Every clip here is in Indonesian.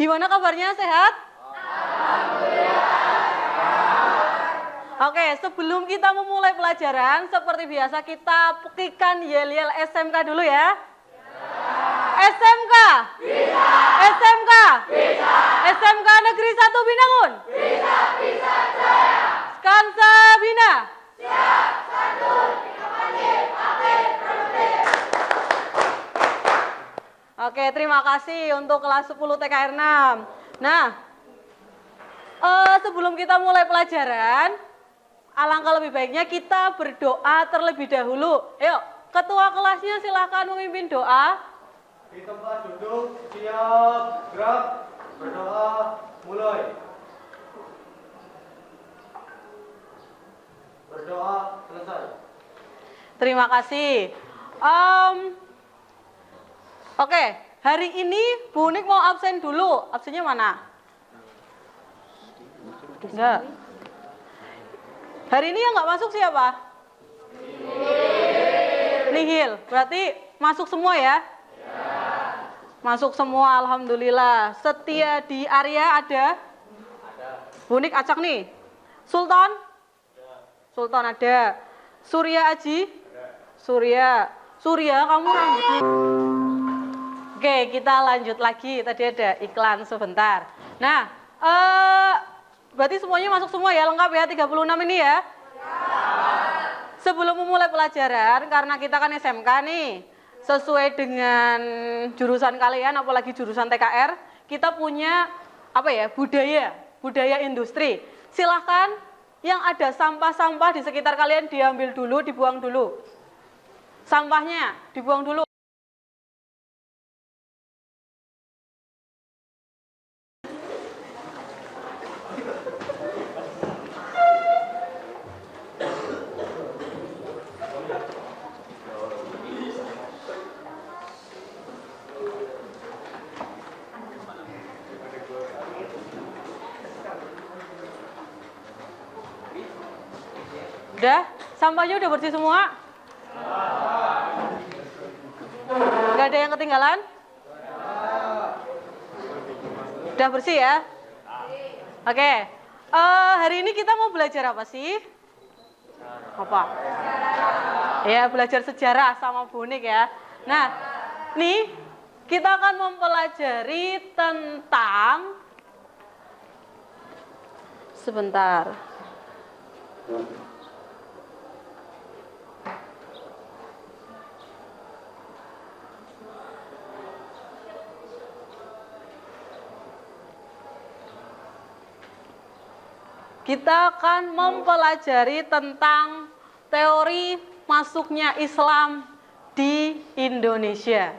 Gimana kabarnya, sehat? Oke, sebelum kita memulai pelajaran, seperti biasa kita petikan yel-yel SMK dulu ya. SMK? Bisa. SMK? Bisa. SMK Negeri 1 Binangun? Bisa, bisa, jaya. Skansa Bina? Siap, santun, inovatif, aktif, produktif. Oke, terima kasih untuk kelas 10 TKR 6. Nah, sebelum kita mulai pelajaran, alangkah lebih baiknya kita berdoa terlebih dahulu. Yuk, ketua kelasnya silahkan memimpin doa. Di tempat duduk, siap, gerak, berdoa, mulai. Berdoa, selesai. Terima kasih. Oke, hari ini Bu Nik mau absen dulu. Absennya mana? Enggak. Hari ini yang nggak masuk siapa? Nihil. Berarti masuk semua ya? Masuk semua, alhamdulillah. Setia di area ada? Bu Nik acak nih. Sultan? Sultan ada. Surya Aji? Surya. Surya, kamu rambutnya. Oke, kita lanjut lagi. Tadi ada iklan sebentar. Nah, berarti semuanya masuk semua ya, lengkap ya, 36 ini ya? Sebelum memulai pelajaran, karena kita kan SMK nih, sesuai dengan jurusan kalian, apalagi jurusan TKR, kita punya apa ya, budaya industri. Silahkan yang ada sampah-sampah di sekitar kalian diambil dulu, dibuang dulu. Sampahnya dibuang dulu. Udah? Sampahnya udah bersih semua? Gak ada yang ketinggalan? Udah bersih ya? Oke. Hari ini kita mau belajar apa sih? Apa? Ya, belajar sejarah sama Bu Nik ya. Nah, nih kita akan mempelajari tentang sebentar. Kita akan mempelajari tentang teori masuknya Islam di Indonesia.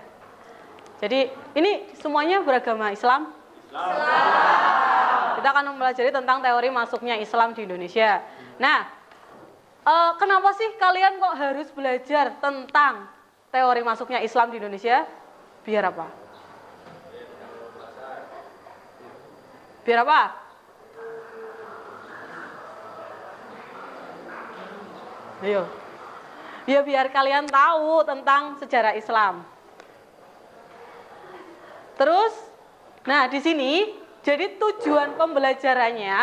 Jadi ini semuanya beragama Islam? Kita akan mempelajari tentang teori masuknya Islam di Indonesia. Nah, kenapa sih kalian kok harus belajar tentang teori masuknya Islam di Indonesia? Biar apa? Biar apa? Ayo. Ya biar kalian tahu tentang sejarah Islam. Terus, nah di sini jadi tujuan pembelajarannya,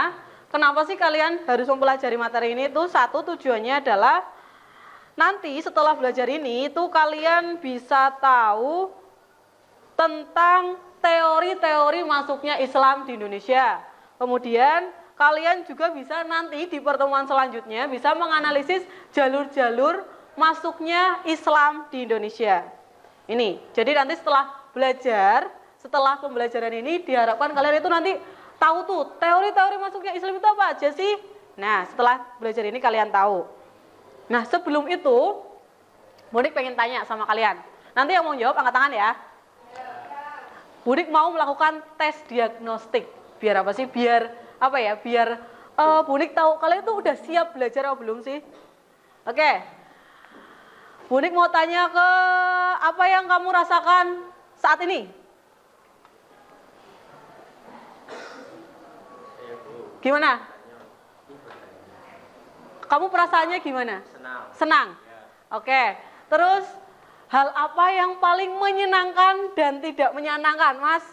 kenapa sih kalian harus mempelajari materi ini? Itu satu, tujuannya adalah nanti setelah belajar ini itu kalian bisa tahu tentang teori-teori masuknya Islam di Indonesia. Kemudian kalian juga bisa nanti di pertemuan selanjutnya bisa menganalisis jalur-jalur masuknya Islam di Indonesia. Ini, jadi nanti setelah belajar, setelah pembelajaran ini diharapkan kalian itu nanti tahu tuh teori-teori masuknya Islam itu apa aja sih. Nah, setelah belajar ini kalian tahu. Nah, sebelum itu, Bu Nik pengen tanya sama kalian. Nanti yang mau jawab angkat tangan ya. Bu Nik mau melakukan tes diagnostik. Biar apa sih? Biar apa ya, biar Bu Nik tahu kalian tuh udah siap belajar atau belum sih? Oke. Bu Nik mau tanya ke apa yang kamu rasakan saat ini? Gimana? Kamu perasaannya gimana? Senang. Oke. Terus hal apa yang paling menyenangkan dan tidak menyenangkan, Mas?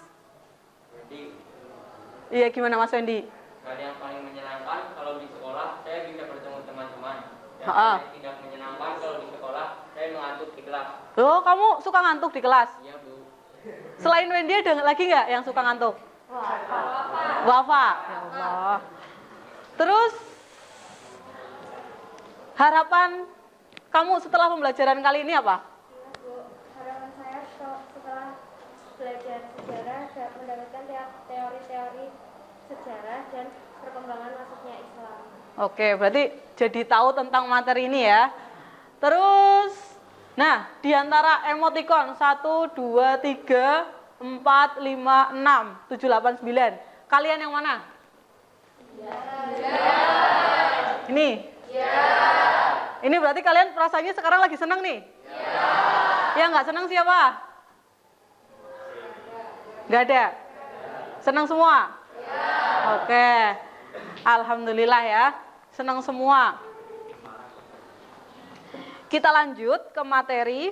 Iya, gimana Mas Wendy? Hal yang paling menyenangkan kalau di sekolah saya bisa bertemu teman-teman. Dan Ha-ha. hal yang tidak menyenangkan kalau di sekolah saya mengantuk di kelas. Oh, kamu suka ngantuk di kelas? Iya Bu. Selain Wendy ada lagi nggak yang suka ngantuk? Wafa. Ya Allah. Terus harapan kamu setelah pembelajaran kali ini apa? Bu, harapan saya setelah belajar sejarah dan mendapatkan teori-teori sejarah dan perkembangan masuknya Islam. Oke, berarti jadi tahu tentang materi ini ya. Terus, nah, di antara emoticon 1, 2, 3, 4, 5, 6, 7, 8, 9. Kalian yang mana? Ini? Ini berarti kalian perasaannya sekarang lagi senang nih? Yang nggak senang siapa? Nggak ada? Senang semua? Oke. Alhamdulillah ya. Senang semua. Kita lanjut ke materi.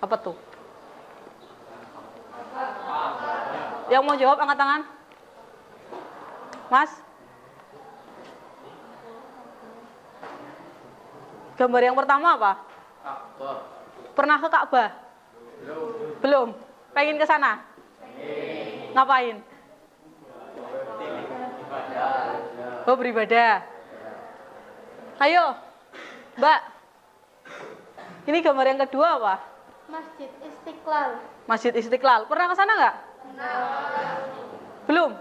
Apa tuh? Yang mau jawab angkat tangan. Mas? Gambar yang pertama apa? Ka'bah. Pernah ke Ka'bah? Belum. Pengen ke sana? Ngapain? Oh, beribadah. Ayo, Mbak. Ini gambar yang kedua apa? Masjid Istiqlal. Masjid Istiqlal. Pernah ke sana nggak? Belum?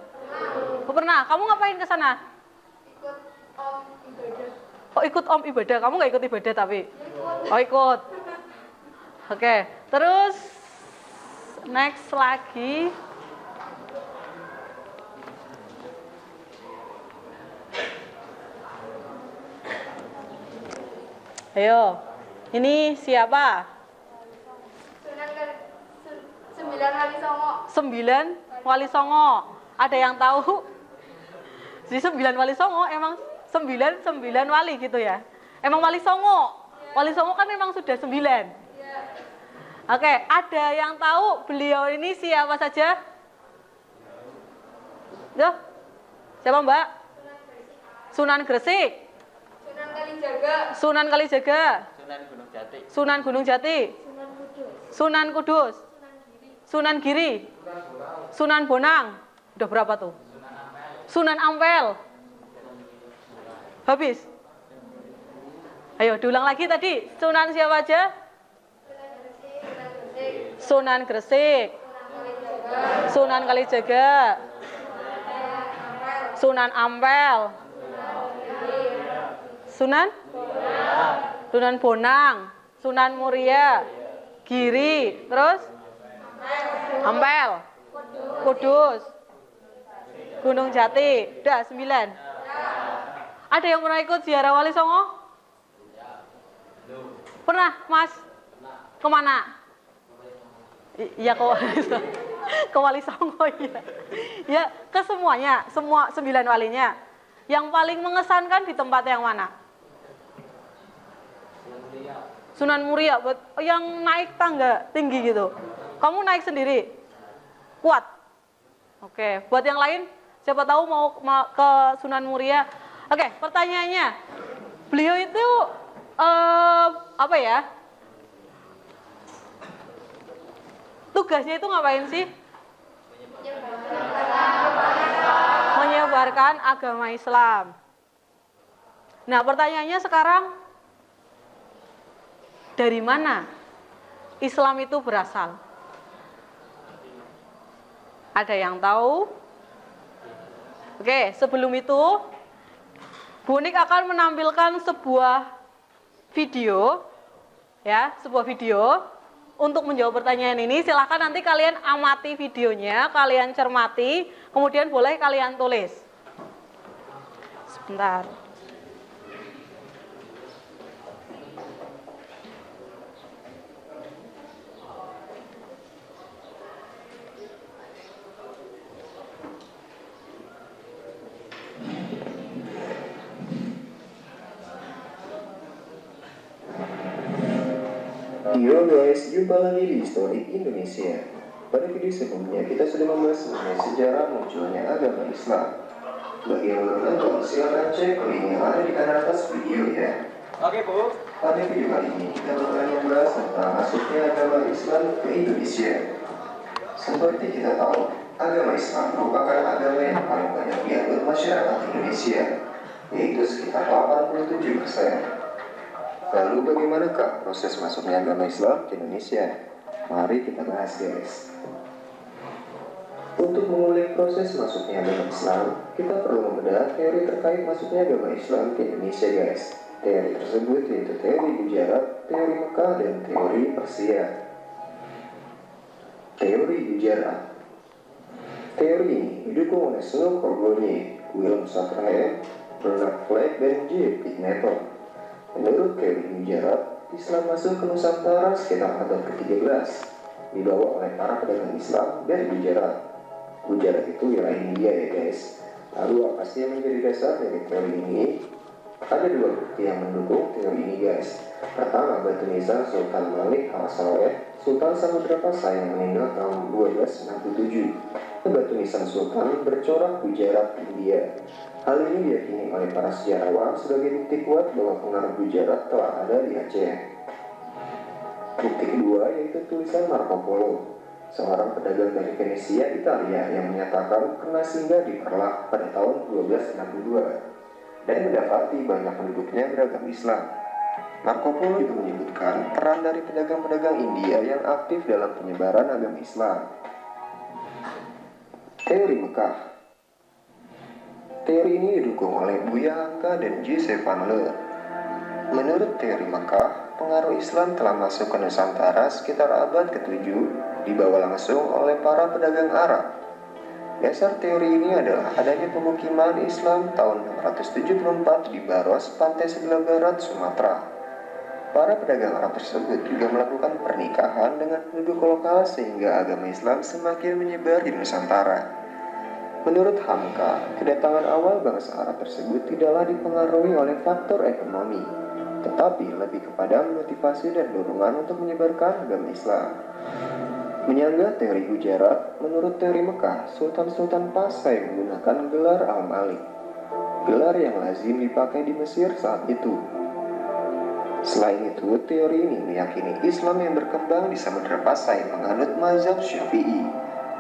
Oh, pernah. Kamu ngapain ke sana? Ikut om ibadah. Oh, ikut om ibadah. Kamu nggak ikut ibadah tapi? Oh, ikut. Oke. Terus next lagi. Ayo. Ini siapa? Sembilan Wali Songo. 9 Wali Songo. Ada yang tahu? Si 9 Wali Songo emang 9 wali gitu ya? Emang Wali Songo? Wali Songo kan memang sudah 9. Oke, ada yang tahu beliau ini siapa saja? Yo, siapa Mbak? Sunan Gresik. Sunan Gresik, Sunan Kalijaga. Sunan Kalijaga, Sunan Gunung Jati. Sunan Gunung Jati, Sunan Kudus. Sunan Kudus, Sunan Giri, Sunan Bonang. Udah berapa tuh? Sunan Ampel. Habis. Ayo diulang lagi tadi. Sunan siapa aja? Sunan Gresik, Sunan Kalijaga, Sunan Ampel, Sunan Bonang, Sunan Muria, Giri, terus Ampel, Kudus, Gunung Jati. Udah 9. Ada yang pernah ikut ziarah Wali Songo? Pernah, Mas? Kemana? Iya, ke Wali Songo, iya. Ya, ke semuanya, semua 9 walinya. Yang paling mengesankan di tempat yang mana? Sunan Muria, yang naik tangga tinggi gitu. Kamu naik sendiri? Kuat? Oke, buat yang lain, siapa tahu mau ke Sunan Muria. Oke, pertanyaannya, beliau itu apa ya? Tugasnya itu ngapain sih? Menyebarkan agama Islam. Nah, pertanyaannya sekarang, dari mana Islam itu berasal? Ada yang tahu? Oke, sebelum itu, Bu Nik akan menampilkan sebuah video, ya, sebuah video untuk menjawab pertanyaan ini. Silahkan nanti kalian amati videonya, kalian cermati, kemudian boleh kalian tulis. Sebentar. Yo guys, jumpa lagi di Story Indonesia. Pada video sebelumnya kita sudah membahas mengenai sejarah munculnya agama Islam. Bagi yang belum nonton, silakan cek link yang ada di kanan atas video ya. Oke, Bu. Pada video kali ini kita bakalan membahas tentang masuknya agama Islam ke Indonesia. Seperti kita tahu, agama Islam merupakan agama yang paling banyak dianut masyarakat Indonesia, yaitu sekitar 87%. Lalu bagaimanakah proses masuknya agama Islam ke Indonesia? Mari kita bahas, guys. Untuk memulai proses masuknya agama Islam, kita perlu membedah teori terkait masuknya agama Islam ke Indonesia, guys. Teori tersebut yaitu teori Gujarat, teori Mekah, dan teori Persia. Teori Gujarat. Teori ini didukung oleh Snow Corgonye, William Sutherland, Bernard Fleck, dan J. Pittman. Menurut teori Gujarat, Islam masuk ke Nusantara sekitar abad ke-13, dibawa oleh para pedagang Islam dari Gujarat. Gujarat itu wilayah India ya, guys. Lalu apa sih yang menjadi dasar dari teori ini? Ada dua bukti yang mendukung teori ini, guys. Pertama, batu nisan Sultan Malik Al-Saleh, Sultan Samudra Pasai yang meninggal tahun 1267. Batu nisan Sultan bercorak Gujarat, India. Hal ini diyakini oleh para sejarawan sebagai bukti kuat bahwa pengaruh Gujarat telah ada di Aceh. Bukti kedua yaitu tulisan Marco Polo, seorang pedagang dari Venesia, Italia, yang menyatakan pernah singgah di Perlak pada tahun 1262 dan mendapati banyak penduduknya beragama Islam. Marco Polo juga menyebutkan peran dari pedagang-pedagang India yang aktif dalam penyebaran agama Islam. Teori Mekah. Teori ini didukung oleh Buya Hamka dan J. Van Leer. Menurut teori Mekah, pengaruh Islam telah masuk ke Nusantara sekitar abad ke-7, dibawa langsung oleh para pedagang Arab. Dasar teori ini adalah adanya pemukiman Islam tahun 674 di Baros, pantai sebelah barat Sumatera. Para pedagang Arab tersebut juga melakukan pernikahan dengan penduduk lokal sehingga agama Islam semakin menyebar di Nusantara. Menurut Hamka, kedatangan awal bangsa Arab tersebut tidaklah dipengaruhi oleh faktor ekonomi, tetapi lebih kepada motivasi dan dorongan untuk menyebarkan agama Islam. Menyanggah teori Gujarat, menurut teori Mekah, Sultan-Sultan Pasai menggunakan gelar Al-Malik, gelar yang lazim dipakai di Mesir saat itu. Selain itu, teori ini meyakini Islam yang berkembang di Samudra Pasai menganut mazhab Syafi'i,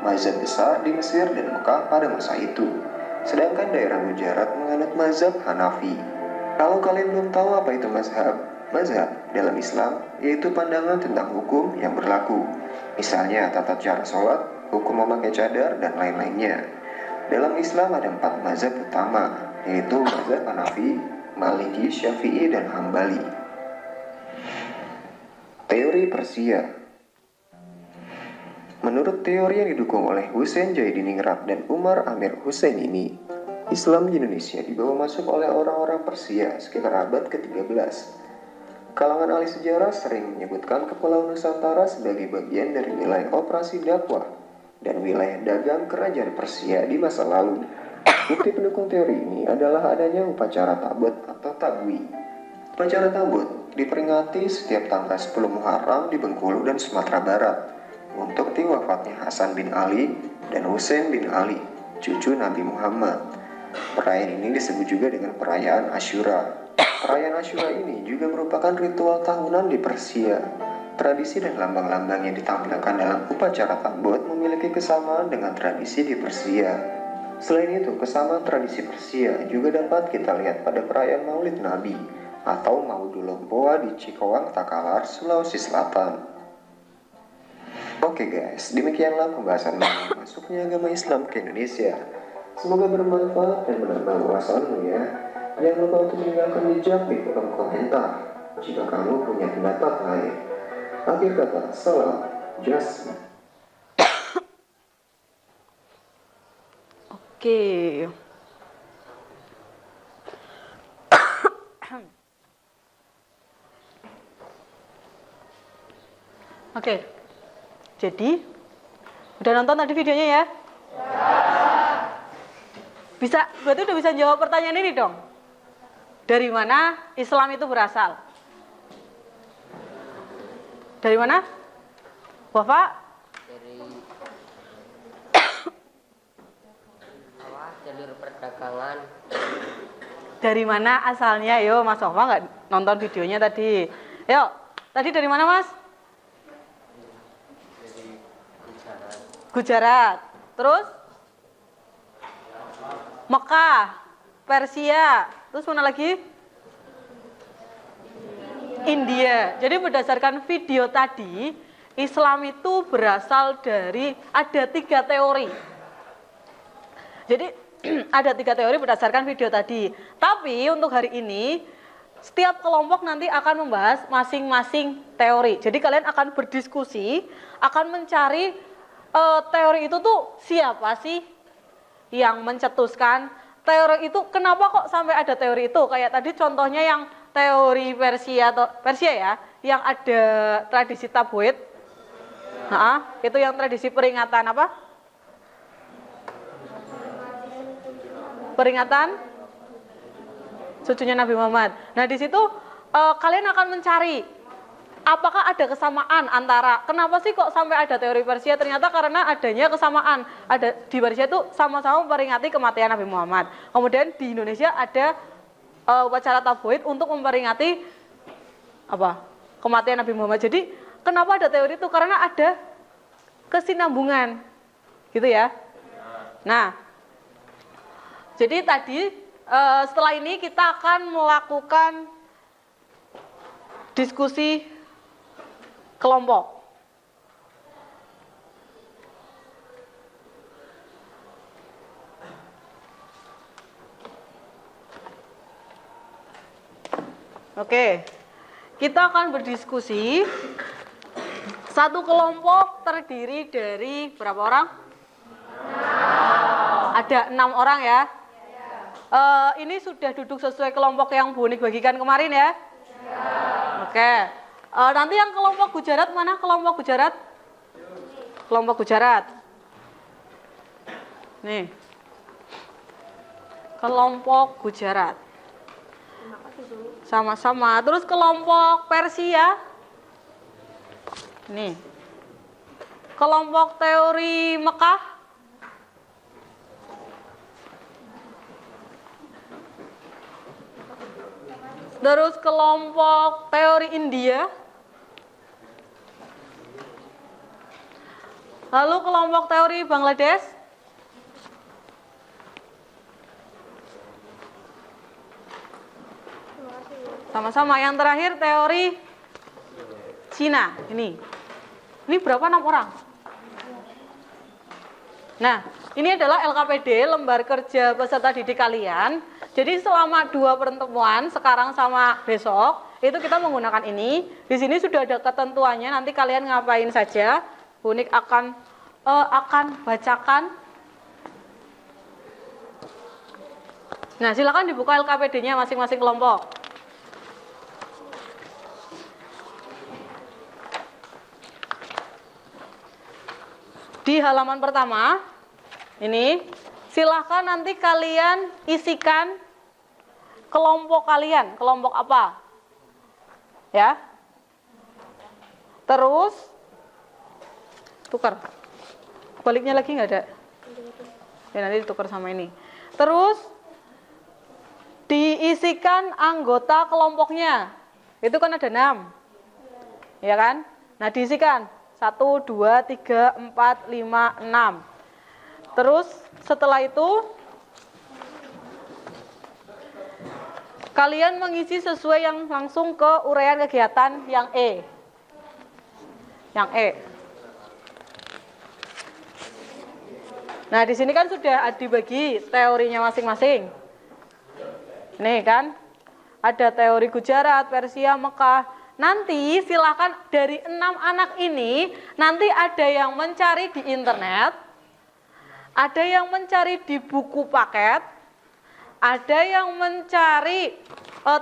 mazhab besar di Mesir dan Mekah pada masa itu. Sedangkan daerah Gujarat menganut mazhab Hanafi. Kalau kalian belum tahu apa itu mazhab dalam Islam yaitu pandangan tentang hukum yang berlaku. Misalnya tata cara sholat, hukum memakai cadar, dan lain-lainnya. Dalam Islam ada 4 mazhab utama, yaitu mazhab Hanafi, Maliki, Syafi'i, dan Hambali. Teori Persia. Menurut teori yang didukung oleh Hussein Jaidiningrat dan Umar Amir Hussein ini, Islam di Indonesia dibawa masuk oleh orang-orang Persia sekitar abad ke-13. Kalangan ahli sejarah sering menyebutkan Kepulauan Nusantara sebagai bagian dari wilayah operasi dakwah dan wilayah dagang kerajaan Persia di masa lalu. Bukti pendukung teori ini adalah adanya upacara tabut atau tabwi. Upacara tabut diperingati setiap tanggal 10 Muharram di Bengkulu dan Sumatera Barat untuk wafatnya Hasan bin Ali dan Husain bin Ali, cucu Nabi Muhammad. Perayaan ini disebut juga dengan perayaan Asyura. Perayaan Asyura ini juga merupakan ritual tahunan di Persia. Tradisi dan lambang-lambang yang ditampilkan dalam upacara tabut memiliki kesamaan dengan tradisi di Persia. Selain itu, kesamaan tradisi Persia juga dapat kita lihat pada perayaan Maulid Nabi atau Maudul Lompoa di Cikowang, Takalar, Sulawesi Selatan. Oke guys, demikianlah pembahasan mengenai masuknya agama Islam ke Indonesia. Semoga bermanfaat dan menambah wawasanmu ya. Jangan lupa untuk meninggalkan jejak di kolom komentar jika kamu punya pendapat lain. Akhir kata, salam Jasmine. Oke. Oke. Jadi, udah nonton tadi videonya ya? Bisa, berarti udah bisa jawab pertanyaan ini dong. Dari mana Islam itu berasal? Dari mana? Bapak? Dari jalur perdagangan. Dari mana asalnya? Yo, Mas Sofwa nggak nonton videonya tadi. Yuk, tadi dari mana, Mas? Gujarat. Terus? Mekah, Persia. Terus mana lagi? India. Jadi berdasarkan video tadi, Islam itu berasal dari ada 3 teori. Jadi ada 3 teori berdasarkan video tadi. Tapi untuk hari ini, setiap kelompok nanti akan membahas masing-masing teori. Jadi kalian akan berdiskusi, akan mencari teori itu tuh siapa sih yang mencetuskan teori itu, kenapa kok sampai ada teori itu? Kayak tadi contohnya yang teori Persia ya, yang ada tradisi tabwid. Itu yang tradisi peringatan apa? Peringatan cucunya Nabi Muhammad. Nah, di situ kalian akan mencari apakah ada kesamaan antara kenapa sih kok sampai ada teori Persia? Ternyata karena adanya kesamaan. Ada di Persia itu sama-sama memperingati kematian Nabi Muhammad. Kemudian di Indonesia ada upacara tabwid untuk memperingati apa? Kematian Nabi Muhammad. Jadi kenapa ada teori itu? Karena ada kesinambungan. Gitu ya. Nah, jadi tadi setelah ini kita akan melakukan diskusi kelompok. Oke, kita akan berdiskusi. Satu kelompok terdiri dari berapa orang? Ada 6 orang ya. Ini sudah duduk sesuai kelompok yang Bu Unik bagikan kemarin ya? Oke. Nanti yang kelompok Gujarat mana? Kelompok Gujarat? Kelompok Gujarat. Nih. Kelompok Gujarat. Sama-sama. Terus kelompok Persia. Nih. Kelompok teori Mekah. Terus kelompok teori India. Lalu kelompok teori Bangladesh. Sama-sama. Yang terakhir teori Cina. Ini berapa? 6 orang. Nah, ini adalah LKPD, lembar kerja peserta didik kalian. Jadi selama 2 pertemuan, sekarang sama besok, itu kita menggunakan ini. Di sini sudah ada ketentuannya, nanti kalian ngapain saja. Bu Unik akan bacakan. Nah, silakan dibuka LKPD-nya masing-masing kelompok. Di halaman pertama, ini silahkan nanti kalian isikan kelompok kalian, kelompok apa? Ya. Terus tukar. Baliknya lagi nggak ada? Ya, nanti ditukar sama ini. Terus diisikan anggota kelompoknya. Itu kan ada 6. Ya kan? Nah, diisikan 1, 2, 3, 4, 5, 6. Terus setelah itu kalian mengisi sesuai yang langsung ke uraian kegiatan yang E. Yang E. Nah, di sini kan sudah dibagi teorinya masing-masing. Nih kan, ada teori Gujarat, Persia, Mekah. Nanti silakan dari 6 anak ini, nanti ada yang mencari di internet, ada yang mencari di buku paket, ada yang mencari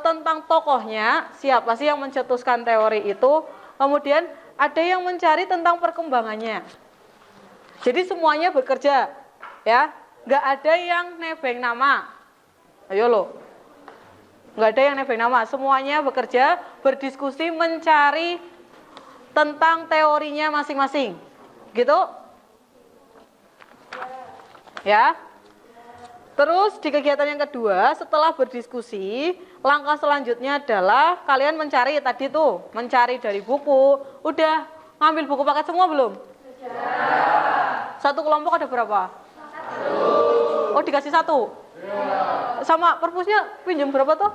tentang tokohnya, siapa sih yang mencetuskan teori itu, kemudian ada yang mencari tentang perkembangannya. Jadi semuanya bekerja, ya, nggak ada yang nebeng nama. Ayo loh. Nggak ada yang nebeng nama, semuanya bekerja, berdiskusi, mencari tentang teorinya masing-masing. Gitu? Ya. Terus di kegiatan yang kedua, setelah berdiskusi, langkah selanjutnya adalah kalian mencari tadi tuh, mencari dari buku. Udah ngambil buku paket semua belum? Sudah. Satu kelompok ada berapa? Satu. Oh, dikasih satu? Ya. Sama perpusnya pinjam berapa tuh?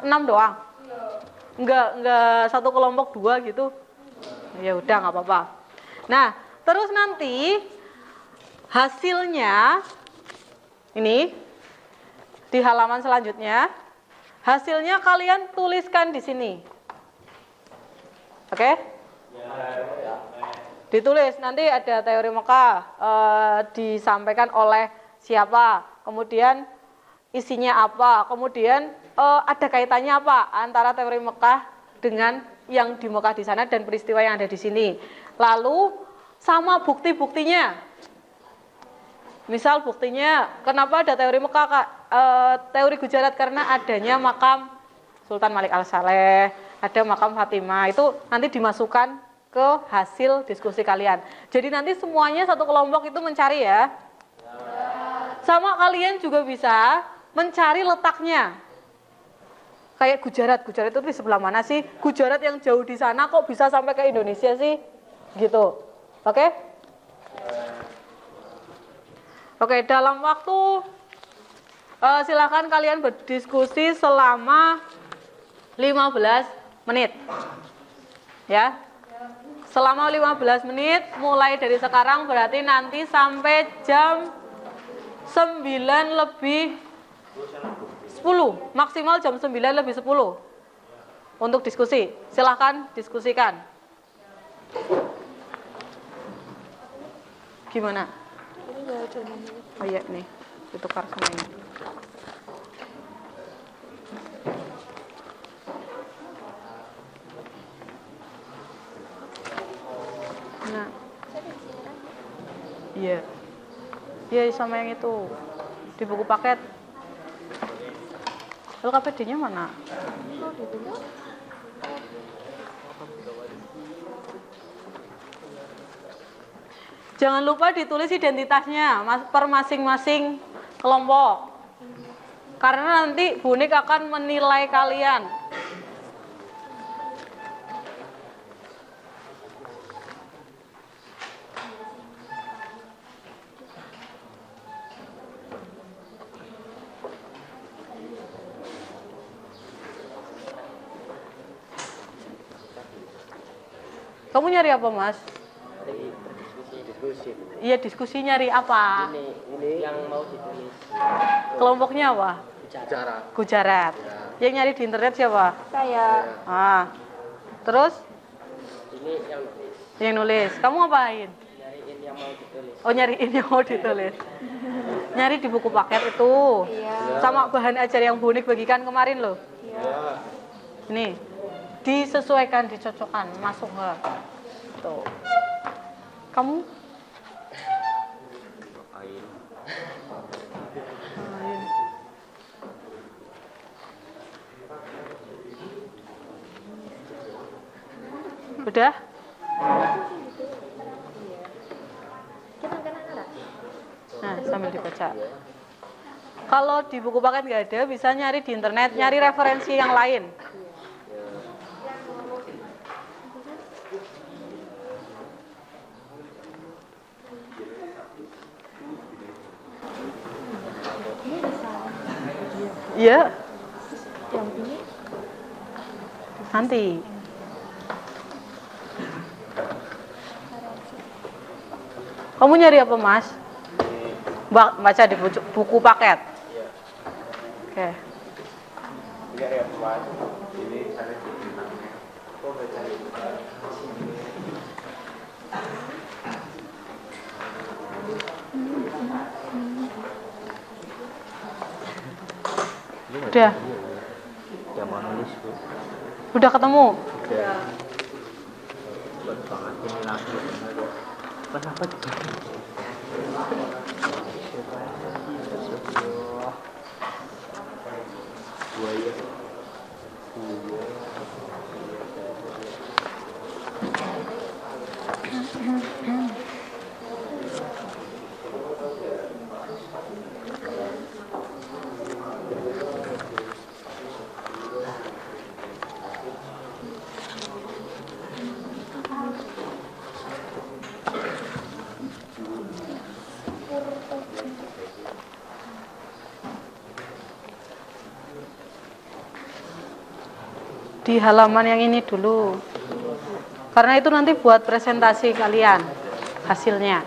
6 doang? Enggak satu kelompok 2 gitu? Ya udah, nggak apa-apa. Nah, terus nanti hasilnya ini di halaman selanjutnya, hasilnya kalian tuliskan di sini. Oke? Ditulis, nanti ada teori Mekah, disampaikan oleh siapa, kemudian isinya apa, kemudian ada kaitannya apa antara teori Mekah dengan yang di Mekah di sana dan peristiwa yang ada di sini. Lalu sama bukti-buktinya. Misal buktinya, kenapa ada teori Mekah, teori Gujarat, karena adanya makam Sultan Malik Al-Saleh, ada makam Fatimah, itu nanti dimasukkan ke hasil diskusi kalian. Jadi nanti semuanya satu kelompok itu mencari ya. Sama kalian juga bisa mencari letaknya. Kayak Gujarat itu di sebelah mana sih? Gujarat yang jauh di sana kok bisa sampai ke Indonesia sih? Gitu. Oke? Oke, dalam waktu silakan kalian berdiskusi selama 15 menit. Ya. Selama 15 menit mulai dari sekarang, berarti nanti sampai jam 9 lebih 10, maksimal jam 9 lebih 10 untuk diskusi. Silahkan diskusikan. Gimana? Oh iya nih, ditukar sama ini. Nah, iya, iya sama yang itu di buku paket. LKPD-nya mana? Jangan lupa ditulis identitasnya per masing-masing kelompok. Karena nanti Bunik akan menilai kalian. Kamu nyari apa, Mas? Diskusi. Iya, diskusi nyari apa? Ini yang mau ditulis. Kelompoknya apa? Gujarat. Ya. Yang nyari di internet siapa? Saya. Ah. Terus? Ini yang nulis. Yang nulis. Kamu ngapain? Nyariin yang mau ditulis. Oh, nyariin yang mau ditulis. Nyari di buku paket itu. Iya. Sama bahan ajar yang Bunik bagikan kemarin loh. Iya. Nih. Disesuaikan, dicocokkan, masuk ke tuh. Kamu? Udah? Nah, sambil dibaca. Kalau di buku paket nggak ada, bisa nyari di internet, nyari referensi yang lain. Iya. Nanti. Kamu nyari apa, Mas? Baca di buku paket. Oke. Nyari apa, Mas? Ini ada di belakangnya. Kok baca di Udah. Yang mau nulis, Bu. Udah ketemu? Udah. Buat banget ini lagi. Kenapa? Buaya. di halaman yang ini dulu. Karena itu nanti buat presentasi kalian hasilnya.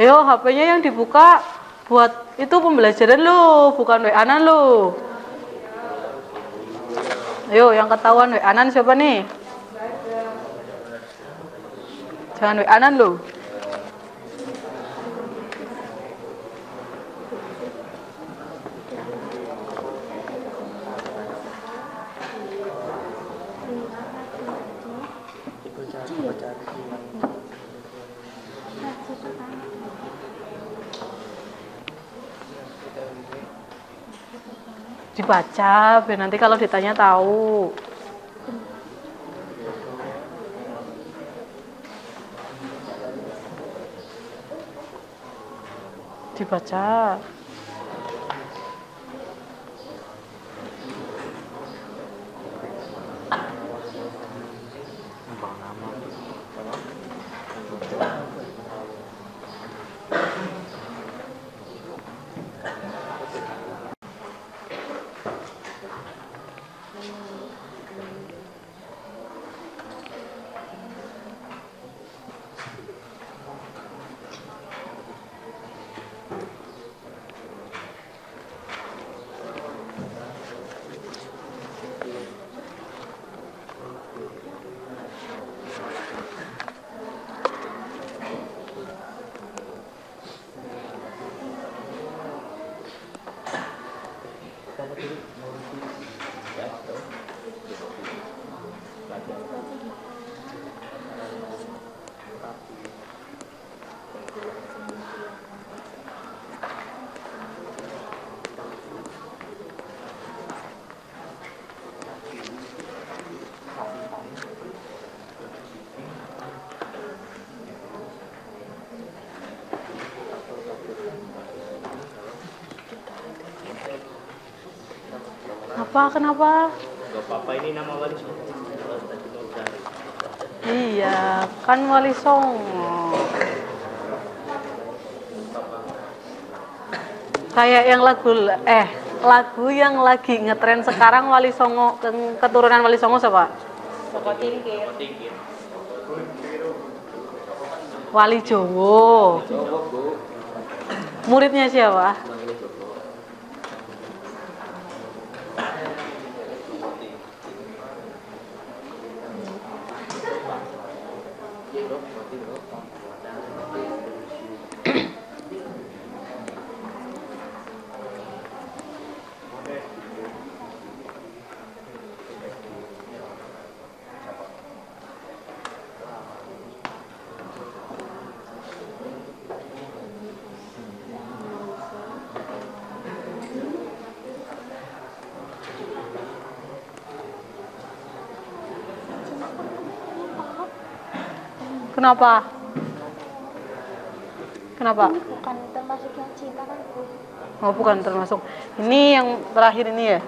Ayo HP-nya yang dibuka buat itu pembelajaran lo, bukan WA-an lo. Ayo yang ketahuan WA-an siapa nih? Jangan WA-an lo. Dibaca biar nanti kalau ditanya tahu. Dibaca. apa-apa, kenapa? Gak apa-apa, ini nama wali songo. Iya, kan Wali Songo. Kayak yang lagu yang lagi ngetren sekarang Wali Songo, keturunan Wali Songo siapa? Joko Tingkir. Wali Jowo. Muridnya siapa? Kenapa? Kenapa? Bukan termasuk yang cinta kan? Oh, bukan termasuk. Ini yang terakhir ini ya?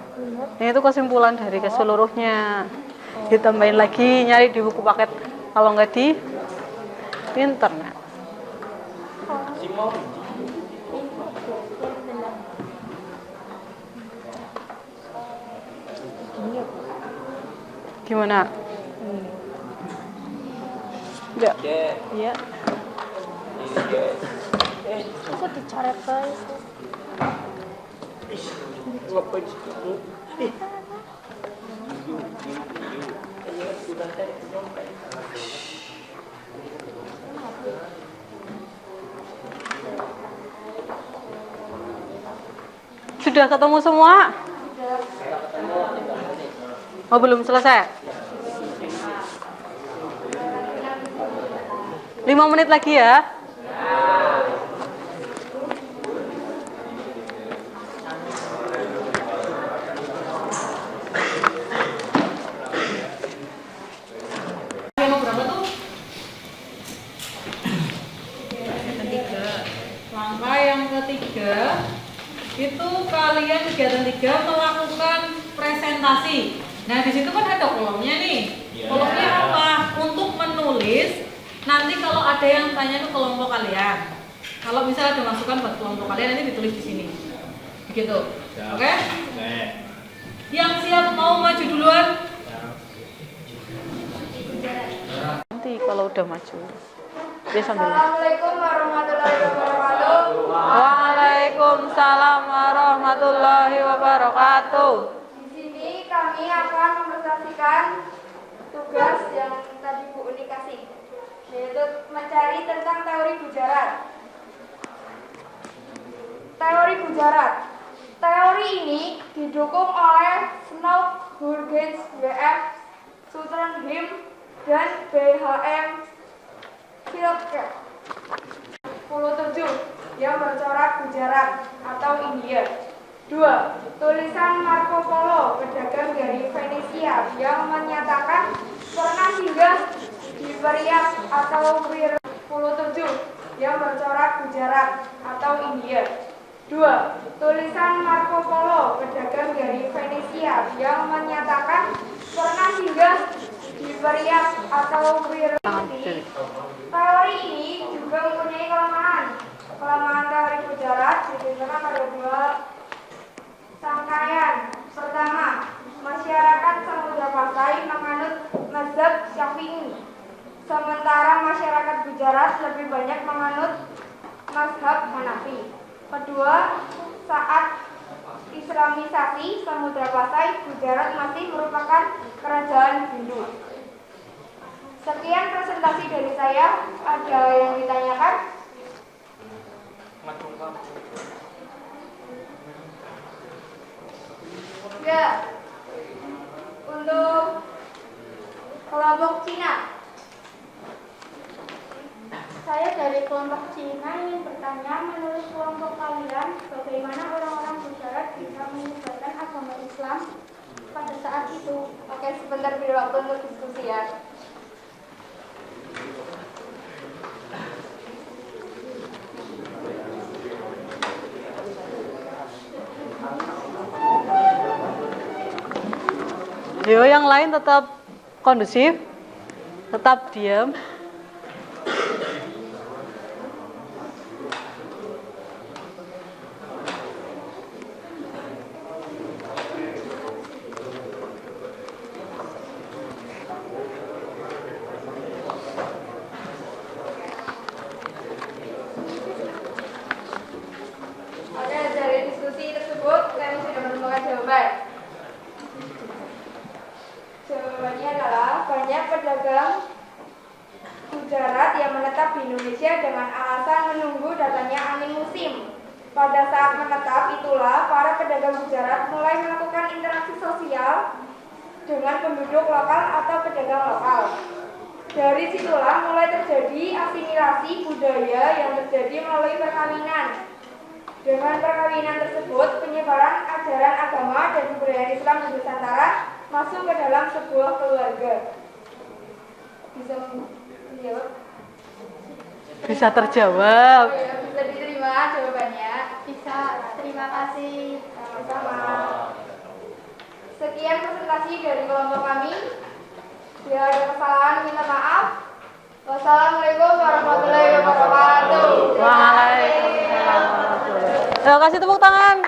Ini itu kesimpulan dari keseluruhnya. Ditambahin lagi, nyari di buku paket. Kalau nggak di internet. Gimana? Ya. Iya. Aku dicoret guys. Sudah ketemu semua? Oh, belum selesai? 5 menit lagi ya. Langkah yang ketiga itu kalian kegiatan 3 melakukan presentasi. Nah, di situ kan ada kolomnya nih. Kolomnya apa? Untuk menulis. Nanti kalau ada yang tanya ke kelompok kalian, kalau misalnya ada masukan buat kelompok kalian, nanti ditulis di sini. Begitu. Oke? Yang siap mau maju duluan? Nanti kalau udah maju. Dia sambil. Assalamualaikum warahmatullahi wabarakatuh. Waalaikumsalam warahmatullahi wabarakatuh. Di sini kami akan mempresentasikan tugas yang tadi Bu Uni kasih, yaitu mencari tentang teori bujarat. Teori bujarat. Teori ini didukung oleh Snow, Huygens, W.F. Sutherland, dan B.H.M. Kilke. 17 yang bercorak Gujarat atau India. 2. Tulisan Marco Polo, pedagang dari Venesia, yang menyatakan pernah singgah di Periak atau Wir. 17 yang bercorak Gujarat atau India. 2. Tulisan Marco Polo, pedagang dari Venesia, yang menyatakan pernah singgah di Periak atau Wir. Teori ini juga mempunyai kelemahan. Kelemahan teori Gujarat ditentukan pada 2 rangkaian. Pertama, masyarakat Samudra Pasai menganut mazhab Syafi'i, sementara masyarakat Gujarat lebih banyak menganut mazhab Hanafi. Kedua, saat Islamisasi Samudra Pasai, Gujarat masih merupakan kerajaan Hindu. Sekian presentasi dari saya. Ada yang ditanyakan? Ya. Untuk kelompok Cina. Saya dari kelompok Cina ingin bertanya, menurut kelompok kalian, bagaimana orang-orang Gujarat bisa menyebarkan agama Islam pada saat itu? Oke, sebentar beri waktu untuk diskusi ya. Ayo yang lain tetap kondusif, tetap diam. Oke, dari diskusi tersebut kami sudah menemukan jawaban. Jawabannya adalah banyak pedagang Gujarat yang menetap di Indonesia dengan alasan menunggu datangnya angin musim. Pada saat menetap itulah para pedagang Gujarat mulai melakukan interaksi sosial dengan penduduk lokal atau pedagang lokal. Dari situlah mulai terjadi asimilasi budaya yang terjadi melalui perkawinan. Dengan perkawinan tersebut, penyebaran ajaran agama dan kebudayaan Islam di Nusantara masuk ke dalam sebuah keluarga. Bisa menjawab? Bisa terjawab. Oh ya, bisa diterima jawabannya. Bisa, terima kasih. Sama-sama. Sekian presentasi dari kelompok kami. Bila ada kesalahan, minta maaf. Wassalamualaikum warahmatullahi wabarakatuh. Waalaikumsalam. Ayo kasih tepuk tangan.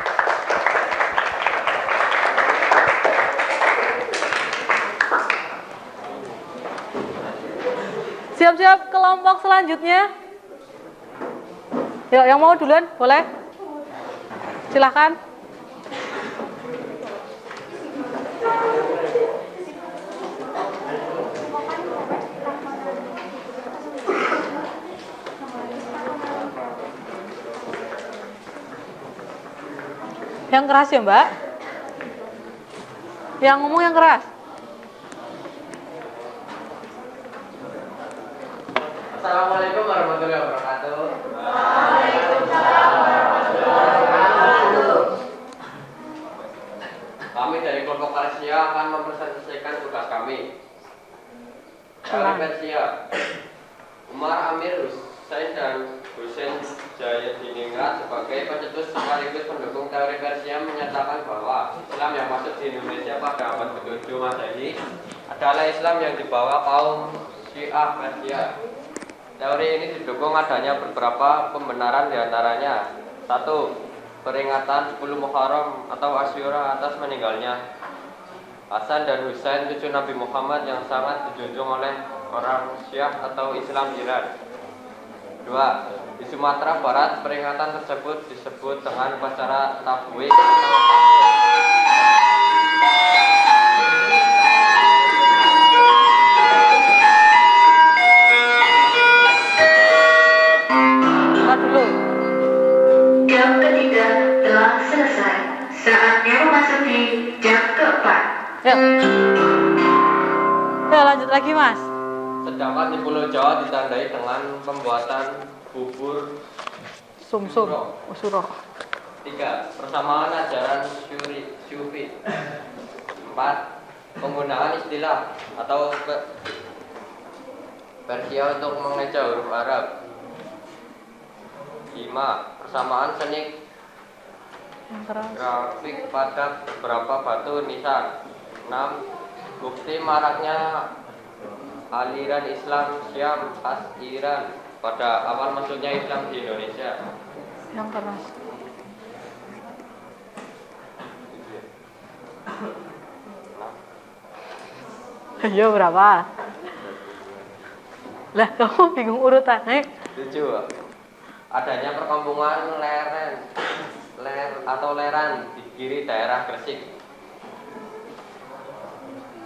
Siap-siap kelompok selanjutnya. Yuk, yang mau duluan, boleh? Silahkan. Yang keras ya, Mbak? Yang ngomong yang keras. Assalamualaikum warahmatullahi wabarakatuh. Kami dari kelompok Persia akan mempresentasikan tugas kami. Dari Persia, Umar Amir Hussein dan Hussein Jayadiningrat sebagai pencetus sekaligus pendukung teori Persia menyatakan bahwa Islam yang masuk di Indonesia pada abad ke-7 Masehi adalah Islam yang dibawa kaum Syiah Persia. Teori ini didukung adanya beberapa pembenaran diantaranya. 1. Peringatan 10 Muharram atau Asyura atas meninggalnya Hasan dan Husain, cucu Nabi Muhammad yang sangat dijunjung oleh orang Syiah atau Islam Iran. 2. Di Sumatera Barat, peringatan tersebut disebut dengan upacara Tabwik Jam ketiga telah selesai. Saatnya memasuki jam keempat. Yuk. Ya, lanjut lagi, Mas. Sedangkan di Pulau Jawa ditandai dengan pembuatan bubur Sumsum, Usuro. 3. Persamaan ajaran Syufi. 4. Penggunaan istilah atau Persia untuk mengeja huruf Arab. 5. Persamaan seni grafik pada beberapa batu nisan. 6. Bukti maraknya aliran Islam Syam khas Iran pada awal masuknya Islam di Indonesia. Yang keras. Ayo berapa? Lah, kamu bingung urutannya. 7. Adanya perkampungan ler atau leran di kiri daerah Gresik.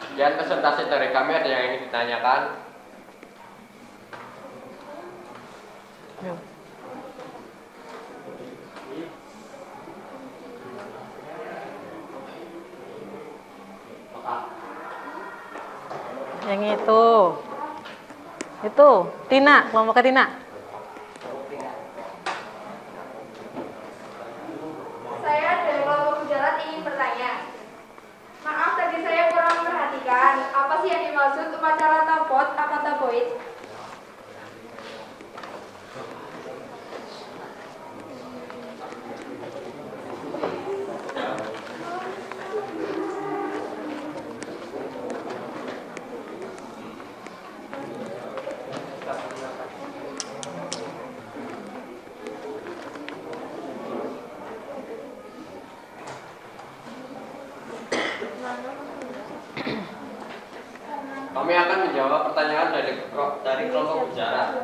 Sekian presentasi dari kami. Ada yang ingin ditanyakan? Yuk. Yang itu Tina, kelompok Tina. Saya dari kelompok Gujarat ingin bertanya. Maaf tadi saya kurang memperhatikan. Apa sih yang dimaksud upacara tabot atau taboid? akan menjawab pertanyaan dari kelompok bicara.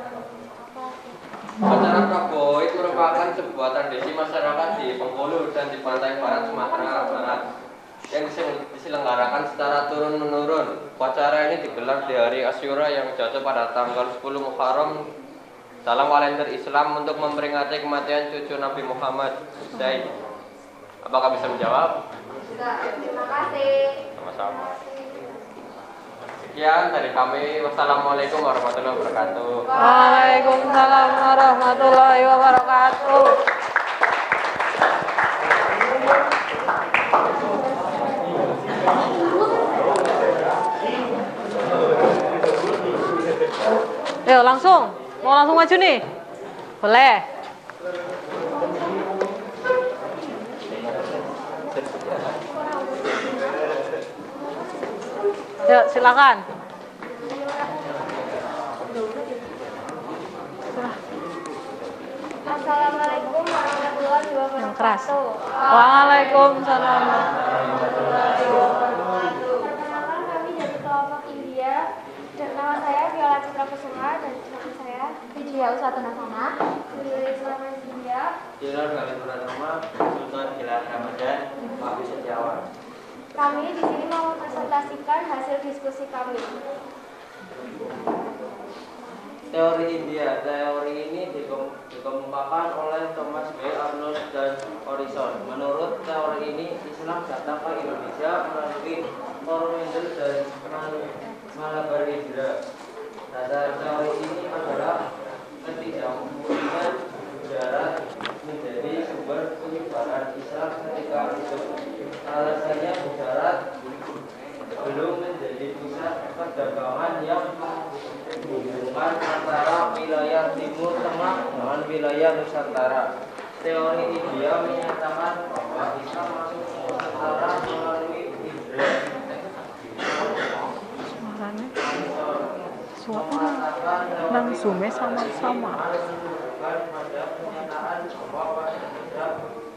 Acara Prabowo itu merupakan sebuah tradisi masyarakat di Bengkulu dan di pantai barat Sumatera Barat yang diselenggarakan secara turun-menurun. Upacara ini digelar di hari Asyura yang jatuh pada tanggal 10 Muharram dalam kalender Islam untuk memperingati kematian cucu Nabi Muhammad, Zaid. Apakah bisa menjawab? Terima kasih. Sama-sama. Sekian dari kami. Wassalamualaikum warahmatullahi wabarakatuh. Waalaikumsalam warahmatullahi wabarakatuh. Ayo langsung, mau langsung maju nih? Boleh. Ya, silakan. Assalamualaikum warahmatullahi wabarakatuh. Yang keras. Waalaikumsalam. Perkenalkan, kami dari kelompok India dan nama saya Viola Citra Kusuma dan nama saya Wijaya Usatuna Sana dari Islam India. Jenderal Galit Purnama, Sultan Hilal Ramadan, Pak Setiawan. Kami di sini mau mempresentasikan hasil diskusi kami. Teori India. Teori ini dikemukakan oleh Thomas B. Arnold dan Horizon. Menurut teori ini, Islam datang ke Indonesia melalui Coromandel dan Malabar Indra. Dasar teori ini adalah ketidakmungkinan darat menjadi sumber penyebaran Islam ketika itu. Alasannya darat belum menjadi pusat perdagangan yang menghubungkan antara wilayah Timur Tengah dengan wilayah Nusantara. Teori India menyatakan bahwa Islam masuk ke Nusantara melalui Indra. Suaranya langsungnya sama-sama. Menunjukkan pada pernyataan bahwa pada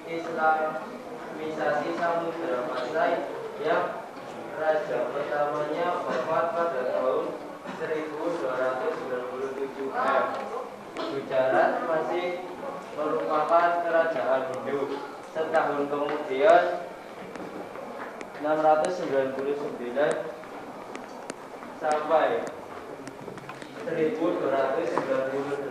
Islamisasi Samudra Pasai yang raja pertamanya wafat pada tahun 1297 M. Gujarat masih merupakan kerajaan Hindu. Setahun kemudian 699 sampai 1298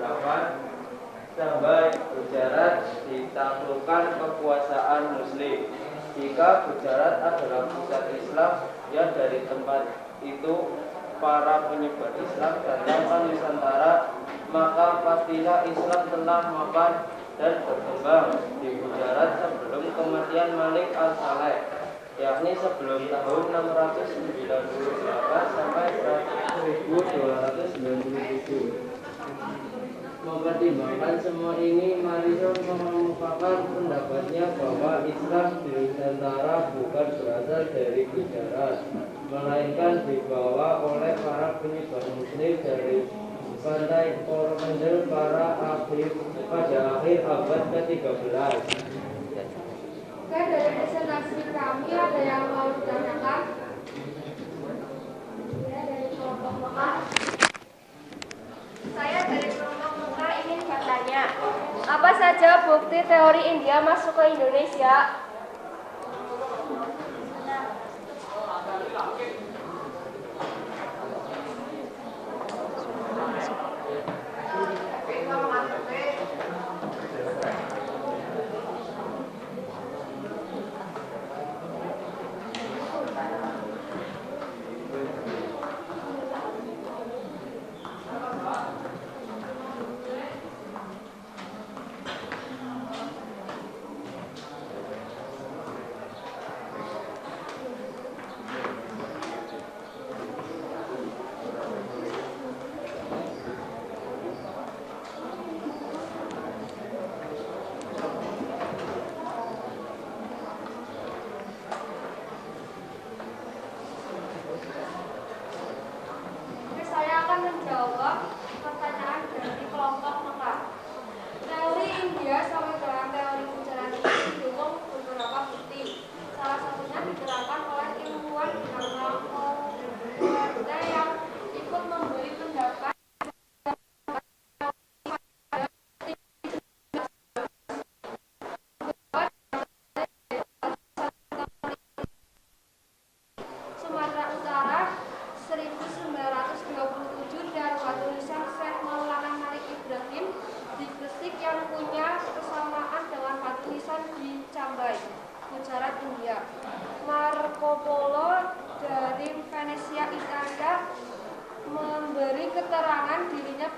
sampai Gujarat ditaklukkan kekuasaan Muslim. Jika Gujarat adalah pusat Islam, ya dari tempat itu para penyebar Islam datang ke Nusantara, maka pastilah Islam telah mapan dan berkembang di Gujarat sebelum kematian Malik al-Saleh, yakni sebelum tahun 698 sampai 1297. Mempertimbangkan semua ini, Marison mengemukakan pendapatnya bahwa Islam di Nusantara bukan berasal dari Gujarat, melainkan dibawa oleh para penyebar Muslim dari pantai Coromandel pada akhir abad ke-13. Oke, dari presentasi kami ada yang mau ditanyakan? Ya, dari kelompok Mekah. Saya dari kelompok Mekah ingin bertanya, apa saja bukti teori India masuk ke Indonesia?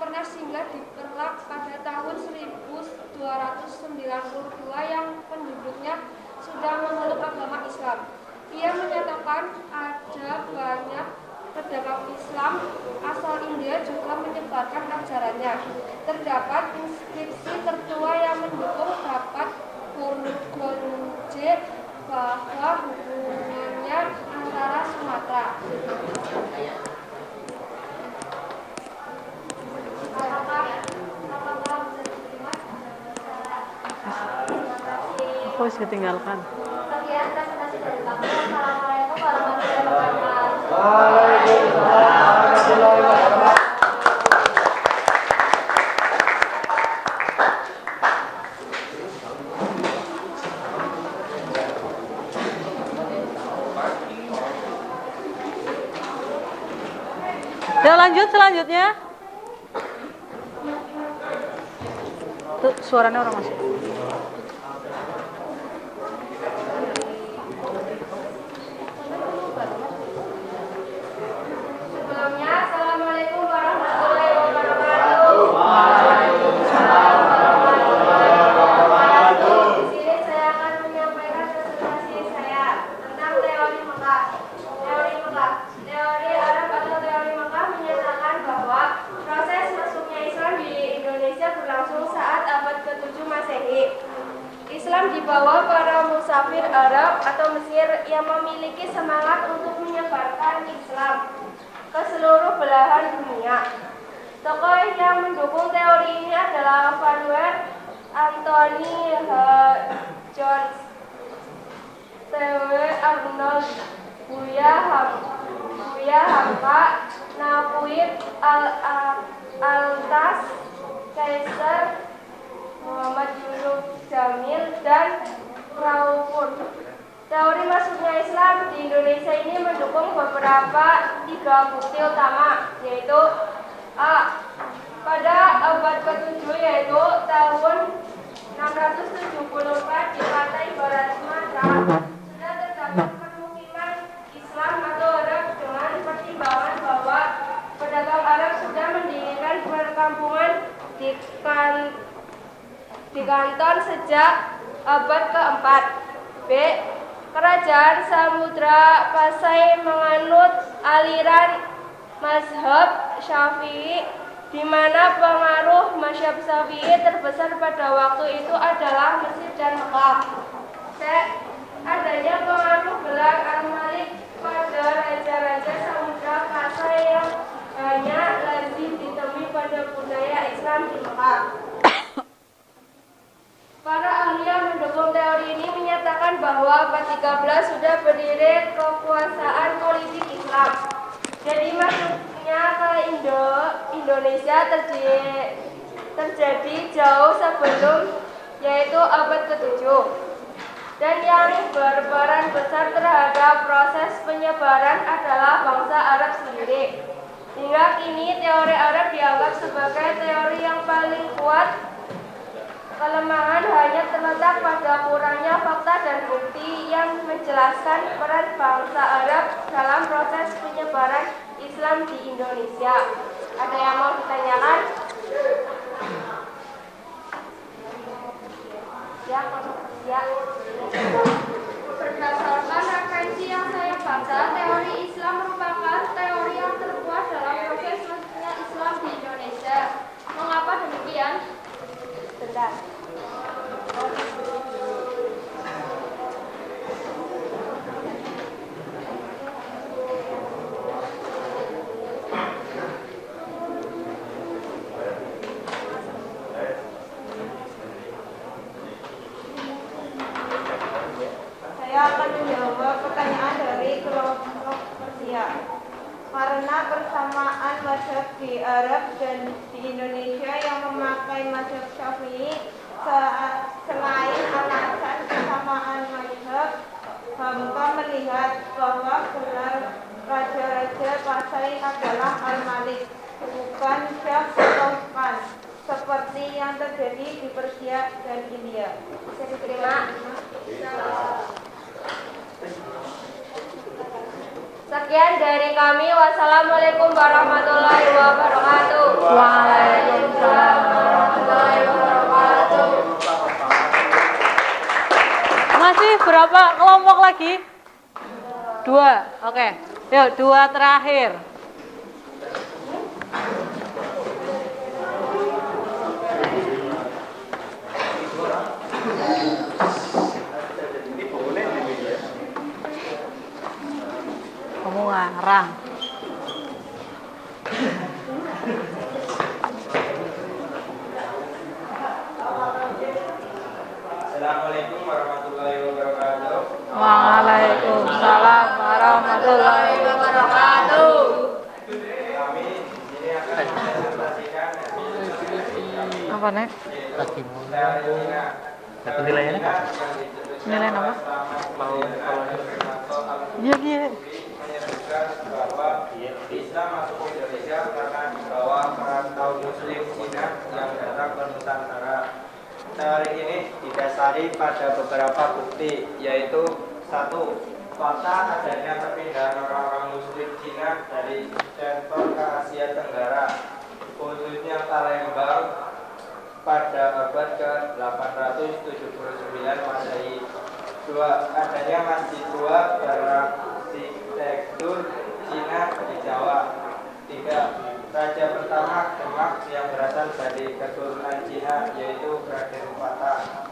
pernah singgah di Perak pada tahun 1292 yang penduduknya sudah memeluk agama Islam. Ia menyatakan ada banyak pedagang Islam asal India juga menyebarkan ajarannya. Terdapat inskripsi tertua yang mendukung dapat Borneo bahwa hubungannya antara Sumatera. Apakah bisa diterima? Aku harus ditinggalkan. Sekian presentasi dari kami. Assalamualaikum warahmatullahi wabarakatuh. Waalaikumsalam warahmatullahi wabarakatuh. Ya lanjut selanjutnya. Tuh suaranya orang masuk. Sebelumnya, Assalamualaikum warahmatullahi wabarakatuh. Di sini saya akan menyampaikan presentasi saya tentang teori Mekah. Teori Arab atau teori Mekah menyatakan bahwa proses masuknya Islam di Indonesia berlangsung saat abad ke-7 Masehi. Islam dibawa para musafir Arab atau Mesir yang memiliki semangat untuk menyebarkan Islam ke seluruh belahan dunia. Tokoh yang mendukung teori ini adalah Vanuer, Anthony Jones, T.W. Arnold, Buya Hamka, Nafuid Altas, Kaiser, Muhammad Yusuf Jamil, dan Crawford. Teori masuknya Islam di Indonesia ini mendukung tiga bukti utama, yaitu A. Pada abad ke-7 yaitu tahun 674 di pantai barat Sumatera sudah terdapat permukiman Islam atau Arab dengan pertimbangan bahwa pedagang Arab sudah mendirikan perkampungan di kanton sejak abad ke-4. B. Kerajaan Samudra Pasai menganut aliran mazhab Syafi'i, di mana pengaruh mazhab Syafi'i terbesar pada waktu itu adalah Mesir dan Mekah. C. Adanya pengaruh gelar Al-Malik pada raja-raja Samudra Pasai yang hanya lazim ditemui pada budaya Islam di Mekah. Para ahli yang mendukung teori ini menyatakan bahwa abad 13 sudah berdiri kekuasaan politik Islam. Jadi masuknya ke Indonesia terjadi jauh sebelum, yaitu abad ke-7. Dan yang berperan besar terhadap proses penyebaran adalah bangsa Arab sendiri. Hingga kini teori Arab dianggap sebagai teori yang paling kuat. Kelemahan hanya terletak pada kurangnya fakta dan bukti yang menjelaskan peran bangsa Arab dalam proses penyebaran Islam di Indonesia. Ada yang mau ditanyakan? Ya. Berdasarkan referensi yang saya baca, teori Islam merupakan teori yang terkuat dalam proses masuknya Islam di Indonesia. Mengapa demikian? Bentar. Saya akan menjawab pertanyaan dari kelompok Persia. Karena persamaan mazhab di Arab dan di Indonesia yang memakai mazhab Syafi'i, selain alasan kesamaan mazhab, Hamka melihat bahwa gelar raja-raja Pasai adalah Al-Malik, bukan Syah atau Khan, seperti yang terjadi di Persia dan India. Bisa diterima? Sekian dari kami. Wassalamualaikum warahmatullahi wabarakatuh. Waalaikumsalam. Masih berapa kelompok lagi? 2. Oke. Yuk, 2 terakhir. Kamu ngarang. Assalamualaikum warahmatullahi wabarakatuh. Waalaikumsalam warahmatullahi wabarakatuh. Kami di sini akan mempresentasikan Apa, Nek? Satu nilainya nih, Kak. Nilai apa? Mau Iya, iya. menyebutkan bahwa Islam masuk ke Indonesia karena di bawah perantau Muslim Cina yang datang ke Nusantara. Teori ini didasari pada beberapa bukti, yaitu 1. Fakta adanya perpindahan orang-orang Muslim Cina dari Central ke Asia Tenggara, khususnya Palembang pada abad ke-879 Masehi. 2. Adanya masjid tua berarsitektur Cina di Jawa. 3. Raja pertama Demak yang berasal dari keturunan Cina, yaitu Raden Fatah.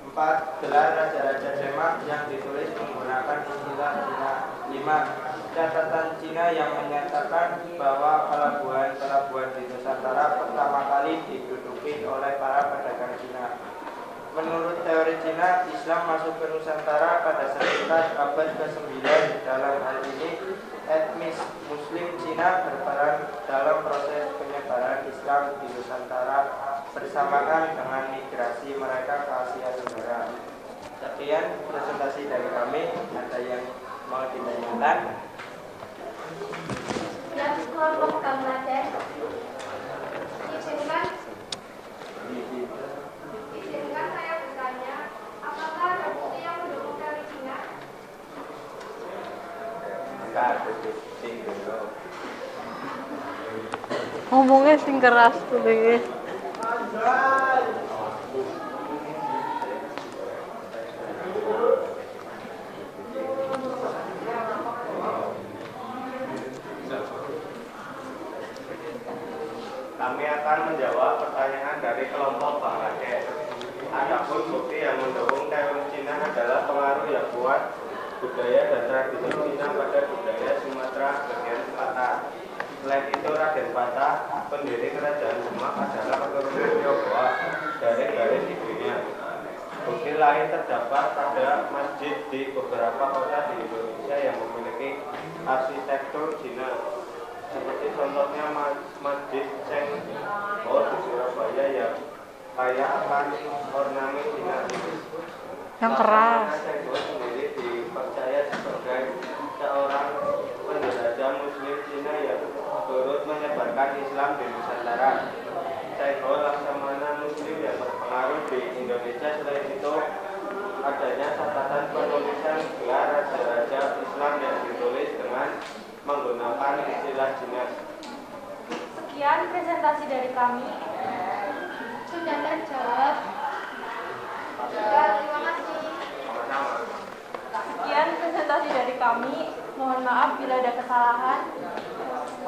4. Gelar Raja-Raja Demak yang ditulis menggunakan istilah Cina. 5. Catatan Cina yang menyatakan bahwa pelabuhan di Nusantara pertama kali diduduki oleh para pedagang Cina. Menurut teori Cina, Islam masuk ke Nusantara pada sekitar abad ke-9. Dalam hal ini, etnis Muslim Cina berperan dalam proses penyebaran Islam di Nusantara bersamaan dengan migrasi mereka ke Asia Tenggara. Sekian presentasi dari kami. Ada yang mau ditanyakan? Dan kelompok Bangladesh izinkan saya bertanya, apakah ada bukti yang mendukung teori Cina? Ngomongnya sing keras tuh deh. Kami akan menjawab pertanyaan dari kelompok Bangladesh. Adapun bukti yang mendukung teori Cina adalah pengaruh yang kuat budaya dan tradisi Cina pada budaya Sumatera bagian selatan. Selain itu, Raden Fatah, pendiri kerajaan Demak, adalah keturunan Tionghoa dari garis ibunya. Bukti lain terdapat pada masjid di beberapa kota di Indonesia yang memiliki arsitektur Cina. Seperti contohnya Masjid Seng Ho di Surabaya yang kaya akan ornamen Cina. Yang keras. Seng Ho sendiri dipercaya sebagai seorang penjelajah Muslim Cina yang turut menyebarkan Islam di Nusantara. Seng Ho laksamana Muslim yang berpengaruh di Indonesia. Selain itu, adanya catatan penulisan gelar raja-raja Islam yang ditulis dengan menggunakan istilah Cina. Sekian presentasi dari kami. Sudah terjawab. Terima kasih. Sama-sama. Sekian presentasi dari kami. Mohon maaf bila ada kesalahan.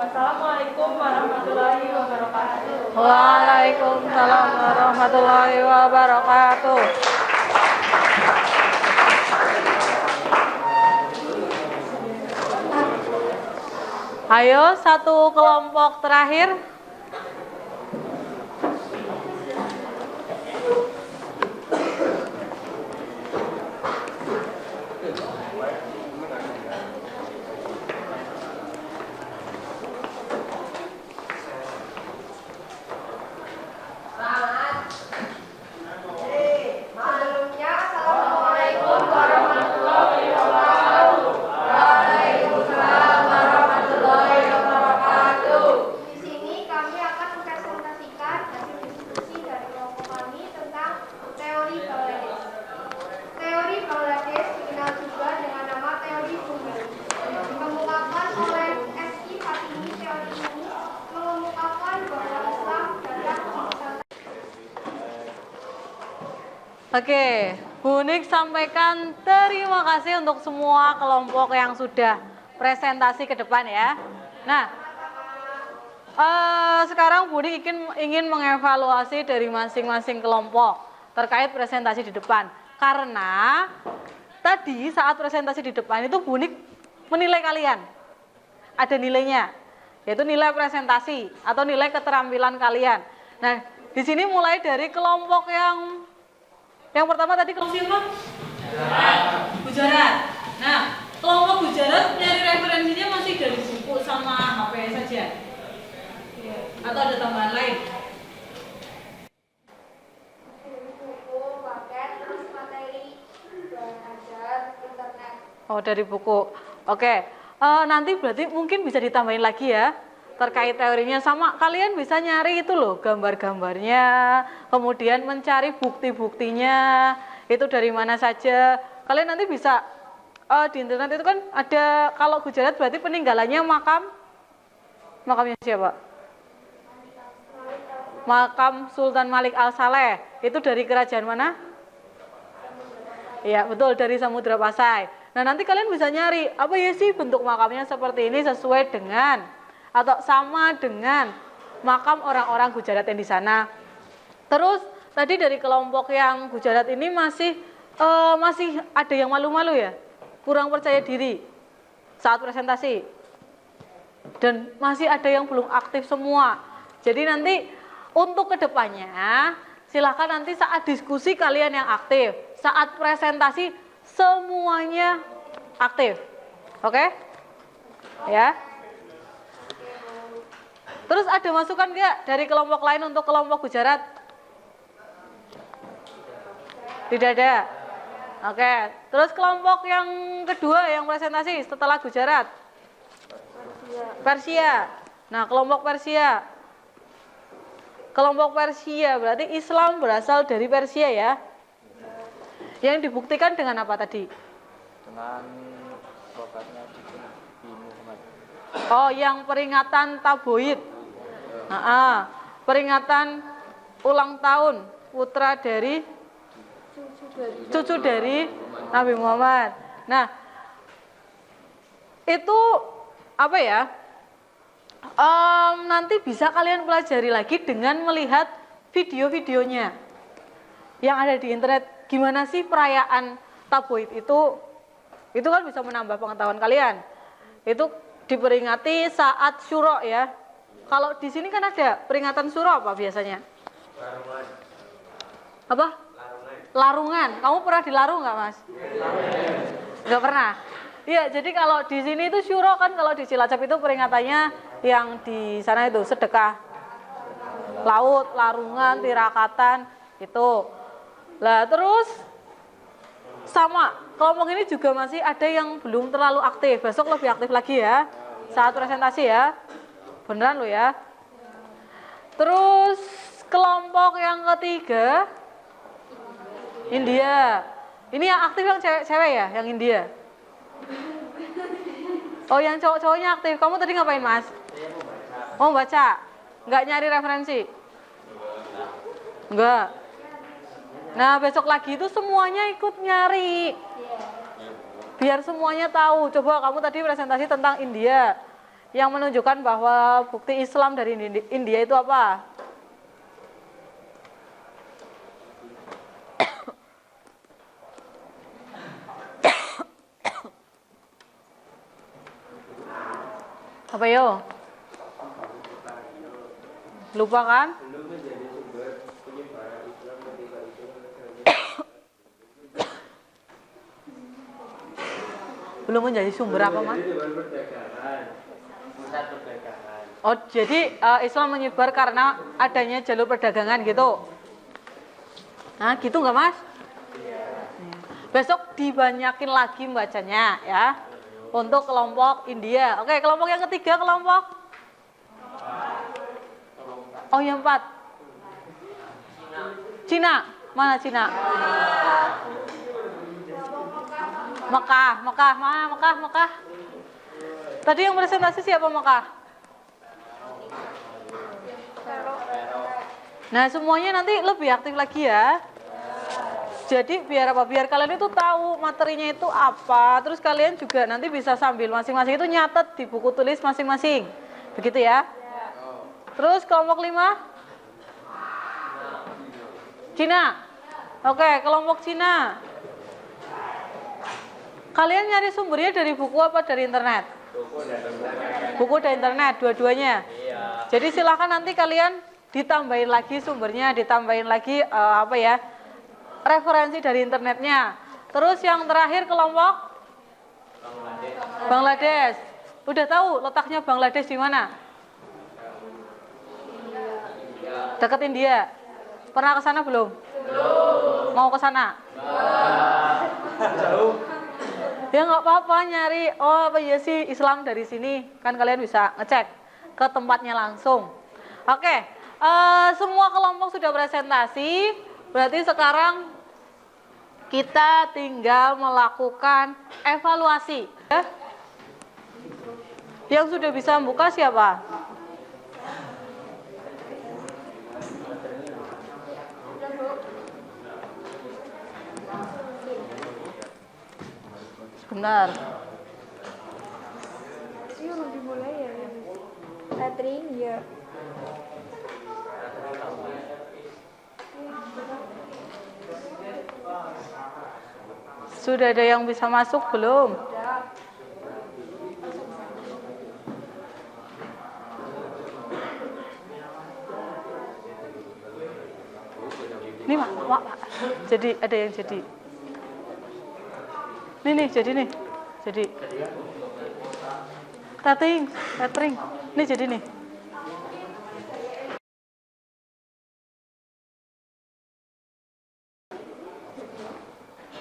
Wassalamualaikum warahmatullahi wabarakatuh. Waalaikumsalam warahmatullahi wabarakatuh. Ayo, satu kelompok terakhir. Sebelumnya, Assalamualaikum warahmatullahi wabarakatuh. Waalaikumsalam warahmatullahi wabarakatuh. Di sini kami akan mempresentasikan hasil diskusi dari kelompok kami tentang teori Bangladesh. Teori Bangladesh dikenal juga dengan nama teori Bumi. Dikemukakan oleh S.I. Fatimi. Teori ini mengemukakan bahwa Islam datang di Nusantara. Oke, Bu Nik sampaikan terima kasih untuk semua kelompok yang sudah presentasi ke depan ya. Nah, sekarang Bu Nik ingin mengevaluasi dari masing-masing kelompok terkait presentasi di depan. Karena tadi saat presentasi di depan itu Bu Nik menilai kalian. Ada nilainya, yaitu nilai presentasi atau nilai keterampilan kalian. Nah, di sini mulai dari kelompok yang pertama tadi kelompok siapa? Gujarat. Nah, kelompok Gujarat nyari referensinya masih dari buku sama HP saja. Atau ada tambahan lain? Buku, paket, terus materi, bahan ajar, internet. Oh, dari buku. Oke. Nanti berarti mungkin bisa ditambahin lagi ya terkait teorinya, sama kalian bisa nyari itu loh gambar-gambarnya, kemudian mencari bukti-buktinya itu dari mana saja. Kalian nanti bisa di internet itu kan ada, kalau Gujarat berarti peninggalannya makamnya siapa? Makam Sultan Malik Al-Saleh. Itu dari kerajaan mana? Iya, betul, dari Samudra Pasai. Nah, nanti kalian bisa nyari, apa ya sih bentuk makamnya seperti ini sesuai dengan atau sama dengan makam orang-orang Gujarat yang di sana. Terus tadi dari kelompok yang Gujarat ini masih ada yang malu-malu ya, kurang percaya diri saat presentasi, dan masih ada yang belum aktif semua. Jadi nanti untuk kedepannya silakan nanti saat diskusi kalian yang aktif, saat presentasi semuanya aktif. Oke? Ya. Terus ada masukan nggak dari kelompok lain untuk kelompok Gujarat? Tidak ada. Oke. Terus kelompok yang kedua yang presentasi setelah Gujarat? Persia. Nah, kelompok Persia. Kelompok Persia berarti Islam berasal dari Persia ya. Yang dibuktikan dengan apa tadi? Dengan wafatnya Nabi Muhammad. Oh, yang peringatan Taboid. Peringatan ulang tahun putra dari cucu dari Nabi Muhammad. Nah, itu apa ya? Nanti bisa kalian pelajari lagi dengan melihat video-videonya yang ada di internet. Gimana sih perayaan Taboid itu kan bisa menambah pengetahuan kalian. Itu diperingati saat Syuro ya. Kalau di sini kan ada peringatan Syuro apa biasanya? Larungan. Apa? Larungan. Kamu pernah dilarung nggak, Mas? Nggak pernah. Iya, jadi kalau di sini itu Syuro kan, kalau di Cilacap itu peringatannya yang di sana itu sedekah laut, larungan, tirakatan itu. Lah terus sama kelompok ini juga masih ada yang belum terlalu aktif. Besok lebih aktif lagi ya saat presentasi ya. Beneran lo ya. Terus kelompok yang ketiga India. Ini yang aktif yang cewek-cewek ya, yang India. Oh, yang cowok-cowoknya aktif. Kamu tadi ngapain, Mas? Oh, baca. Nggak nyari referensi? Enggak. Nah, besok lagi itu semuanya ikut nyari. Biar semuanya tahu. Coba kamu tadi presentasi tentang India, yang menunjukkan bahwa bukti Islam dari India itu apa? Apa yo? Lupa kan? Belum menjadi sumber apa, Mas? Oh, jadi Islam menyebar karena adanya jalur perdagangan gitu. Nah, gitu nggak, Mas? Besok dibanyakin lagi bacanya ya. Untuk kelompok India. Oke, kelompok yang ketiga kelompok? Oh, yang 4. Cina. Mana Cina? Mekah. Mana Mekah? Tadi yang presentasi siapa Mekah? Nah, semuanya nanti lebih aktif lagi ya. Jadi biar apa? Biar kalian itu tahu materinya itu apa. Terus kalian juga nanti bisa sambil masing-masing itu nyatet di buku tulis masing-masing. Begitu ya? Terus kelompok 5? Cina. Oke, kelompok Cina. Kalian nyari sumbernya dari buku apa dari internet? Buku dan internet, dua-duanya. Jadi silakan nanti kalian ditambahin lagi sumbernya, ditambahin lagi referensi dari internetnya. Terus yang terakhir kelompok Bangladesh. Udah tahu letaknya Bangladesh di mana? Dekat India. Pernah ke sana belum? Belum. Mau ke sana? Jauh. Ya nggak apa-apa nyari. Oh apa ya sih Islam dari sini? Kan kalian bisa ngecek ke tempatnya langsung. Oke. Semua kelompok sudah presentasi. Berarti sekarang kita tinggal melakukan evaluasi. Yang sudah bisa membuka siapa? Sebentar. Ini udah dimulai ya. Catering ya. Sudah ada yang bisa masuk belum? Ini Mak. Jadi ada yang jadi. Nih, jadi nih. Jadi. Catering. Nih jadi nih.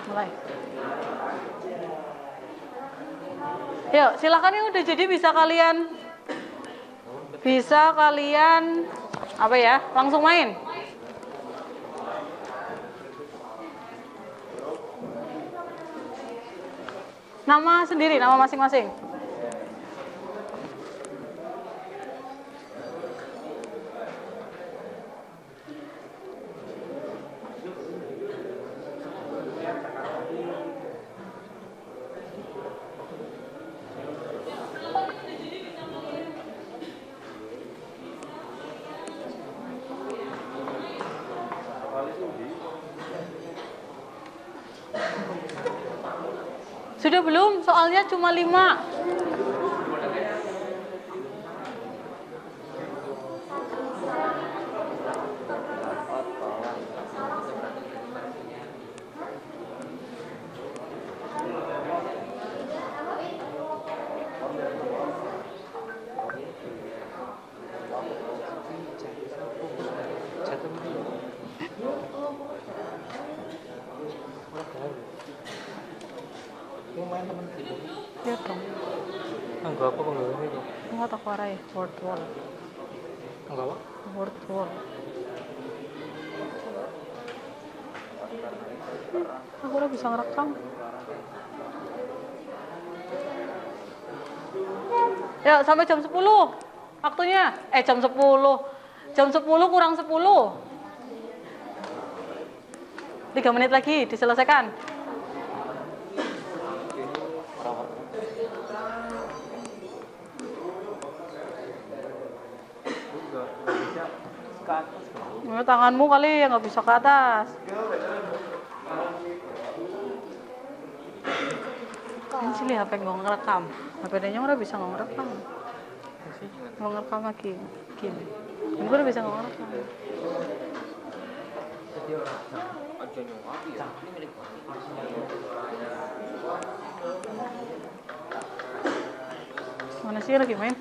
Mulai. Yuk, silakan yang udah jadi bisa kalian langsung main. Nama sendiri, nama masing-masing. Sudah belum? Soalnya cuma 5. Ya dong. Enggak apa enggak itu. Enggak tak warai, word. Enggak apa? Word. Aku udah bisa ngerekam. Ya, sampai jam 10 waktunya. Jam 10. Jam 10 kurang 10. 3 menit lagi diselesaikan. Tanganmu kali yang nggak bisa ke atas. Ini sini HP nggak ngerekam. HP-nya udah bisa nggak ngerekam. Nggak ngerekam lagi. Gini. Ini udah bisa nggak ngerekam. Mana sih lagi main?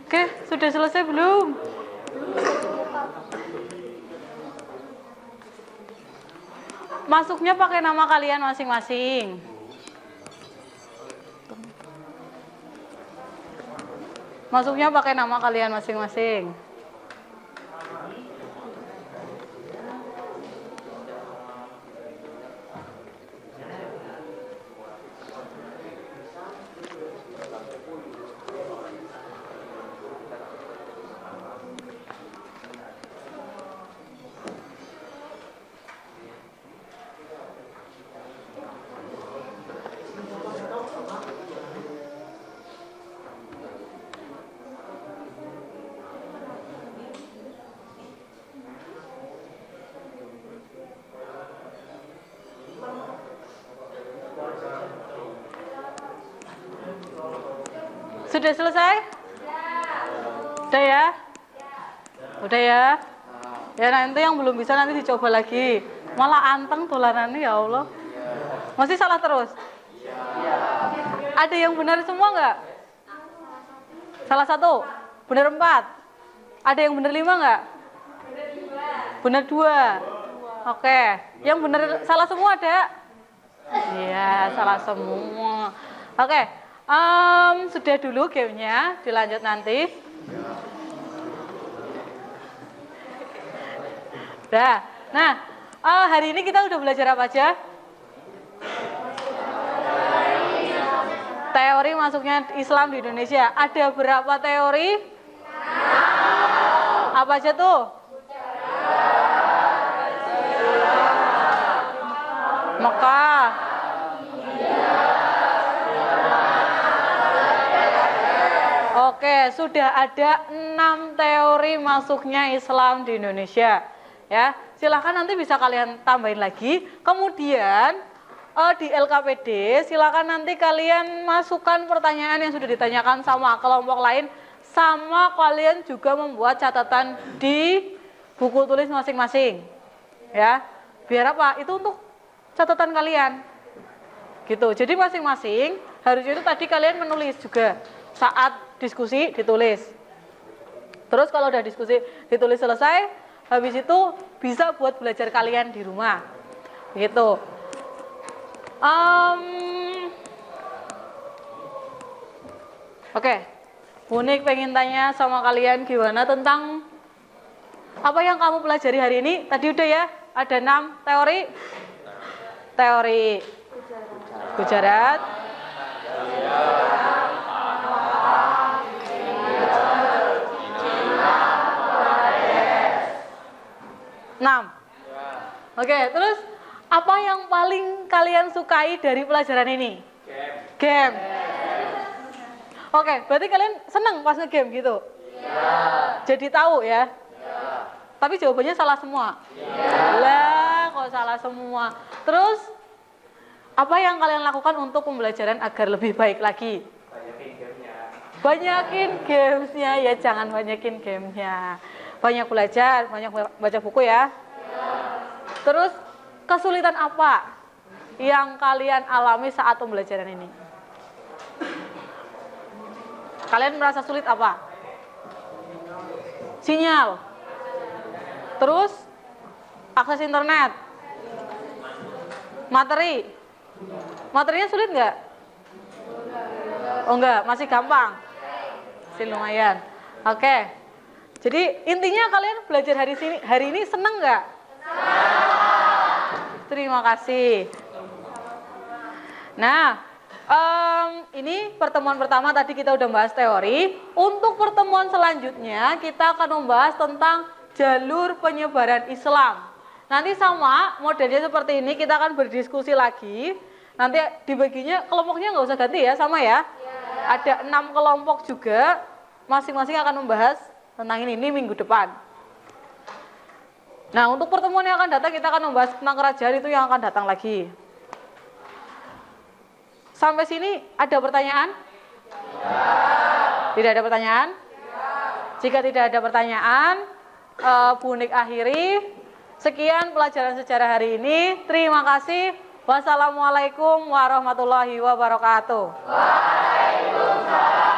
Oke, sudah selesai belum? Masuknya pakai nama kalian masing-masing. Masuknya pakai nama kalian masing-masing. Sudah selesai? Udah ya? Udah ya? Ya nanti yang belum bisa nanti dicoba lagi. Malah anteng dolanannya ya Allah. Masih salah terus? Ada yang benar semua nggak? Salah satu? Benar 4? Ada yang benar 5 nggak? Benar 2? Oke. Yang benar salah semua ada? Iya, salah semua. Oke. Sudah dulu gamenya, dilanjut nanti. Udah. Nah, hari ini kita udah belajar apa aja? Teori masuknya Islam di Indonesia. Ada berapa teori? Apa aja tuh? Mekah. Oke, sudah ada 6 teori masuknya Islam di Indonesia. Ya, silahkan nanti bisa kalian tambahin lagi. Kemudian di LKPD silakan nanti kalian masukkan pertanyaan yang sudah ditanyakan sama kelompok lain, sama kalian juga membuat catatan di buku tulis masing-masing. Ya, biar apa? Itu untuk catatan kalian. Gitu. Jadi masing-masing harusnya itu tadi kalian menulis juga saat diskusi ditulis. Terus kalau udah diskusi ditulis selesai, habis itu bisa buat belajar kalian di rumah. Gitu. Oke. Unik pengen tanya sama kalian gimana tentang apa yang kamu pelajari hari ini? Tadi udah ya, ada 6 teori. Teori Gujarat. Oke, terus apa yang paling kalian sukai dari pelajaran ini? Game. Oke, berarti kalian seneng pas nge-game gitu? Jadi tahu ya? Tapi jawabannya salah semua? Lah, kok salah semua? Terus, apa yang kalian lakukan untuk pembelajaran agar lebih baik lagi? Banyakin gamesnya, ya jangan banyakin gamenya. Banyak belajar, banyak baca buku ya. Terus, kesulitan apa yang kalian alami saat pembelajaran ini? Kalian merasa sulit apa? Sinyal. Terus, akses internet. Materi. Materinya sulit nggak? Oh enggak, masih gampang. Masih lumayan. Oke. Jadi intinya kalian belajar hari ini seneng nggak? Terima kasih. Nah, ini pertemuan pertama tadi kita udah bahas teori. Untuk pertemuan selanjutnya kita akan membahas tentang jalur penyebaran Islam. Nanti sama modelnya seperti ini, kita akan berdiskusi lagi. Nanti dibaginya kelompoknya nggak usah ganti ya, sama ya. Ada 6 kelompok juga, masing-masing akan membahas tentang ini minggu depan. Nah, untuk pertemuan yang akan datang kita akan membahas tentang kerajaan, itu yang akan datang lagi. Sampai sini ada pertanyaan? Tidak ada pertanyaan? Jika tidak ada pertanyaan, Bu Nik akhiri. Sekian pelajaran sejarah hari ini. Terima kasih. Wassalamualaikum warahmatullahi wabarakatuh. Waalaikumsalam.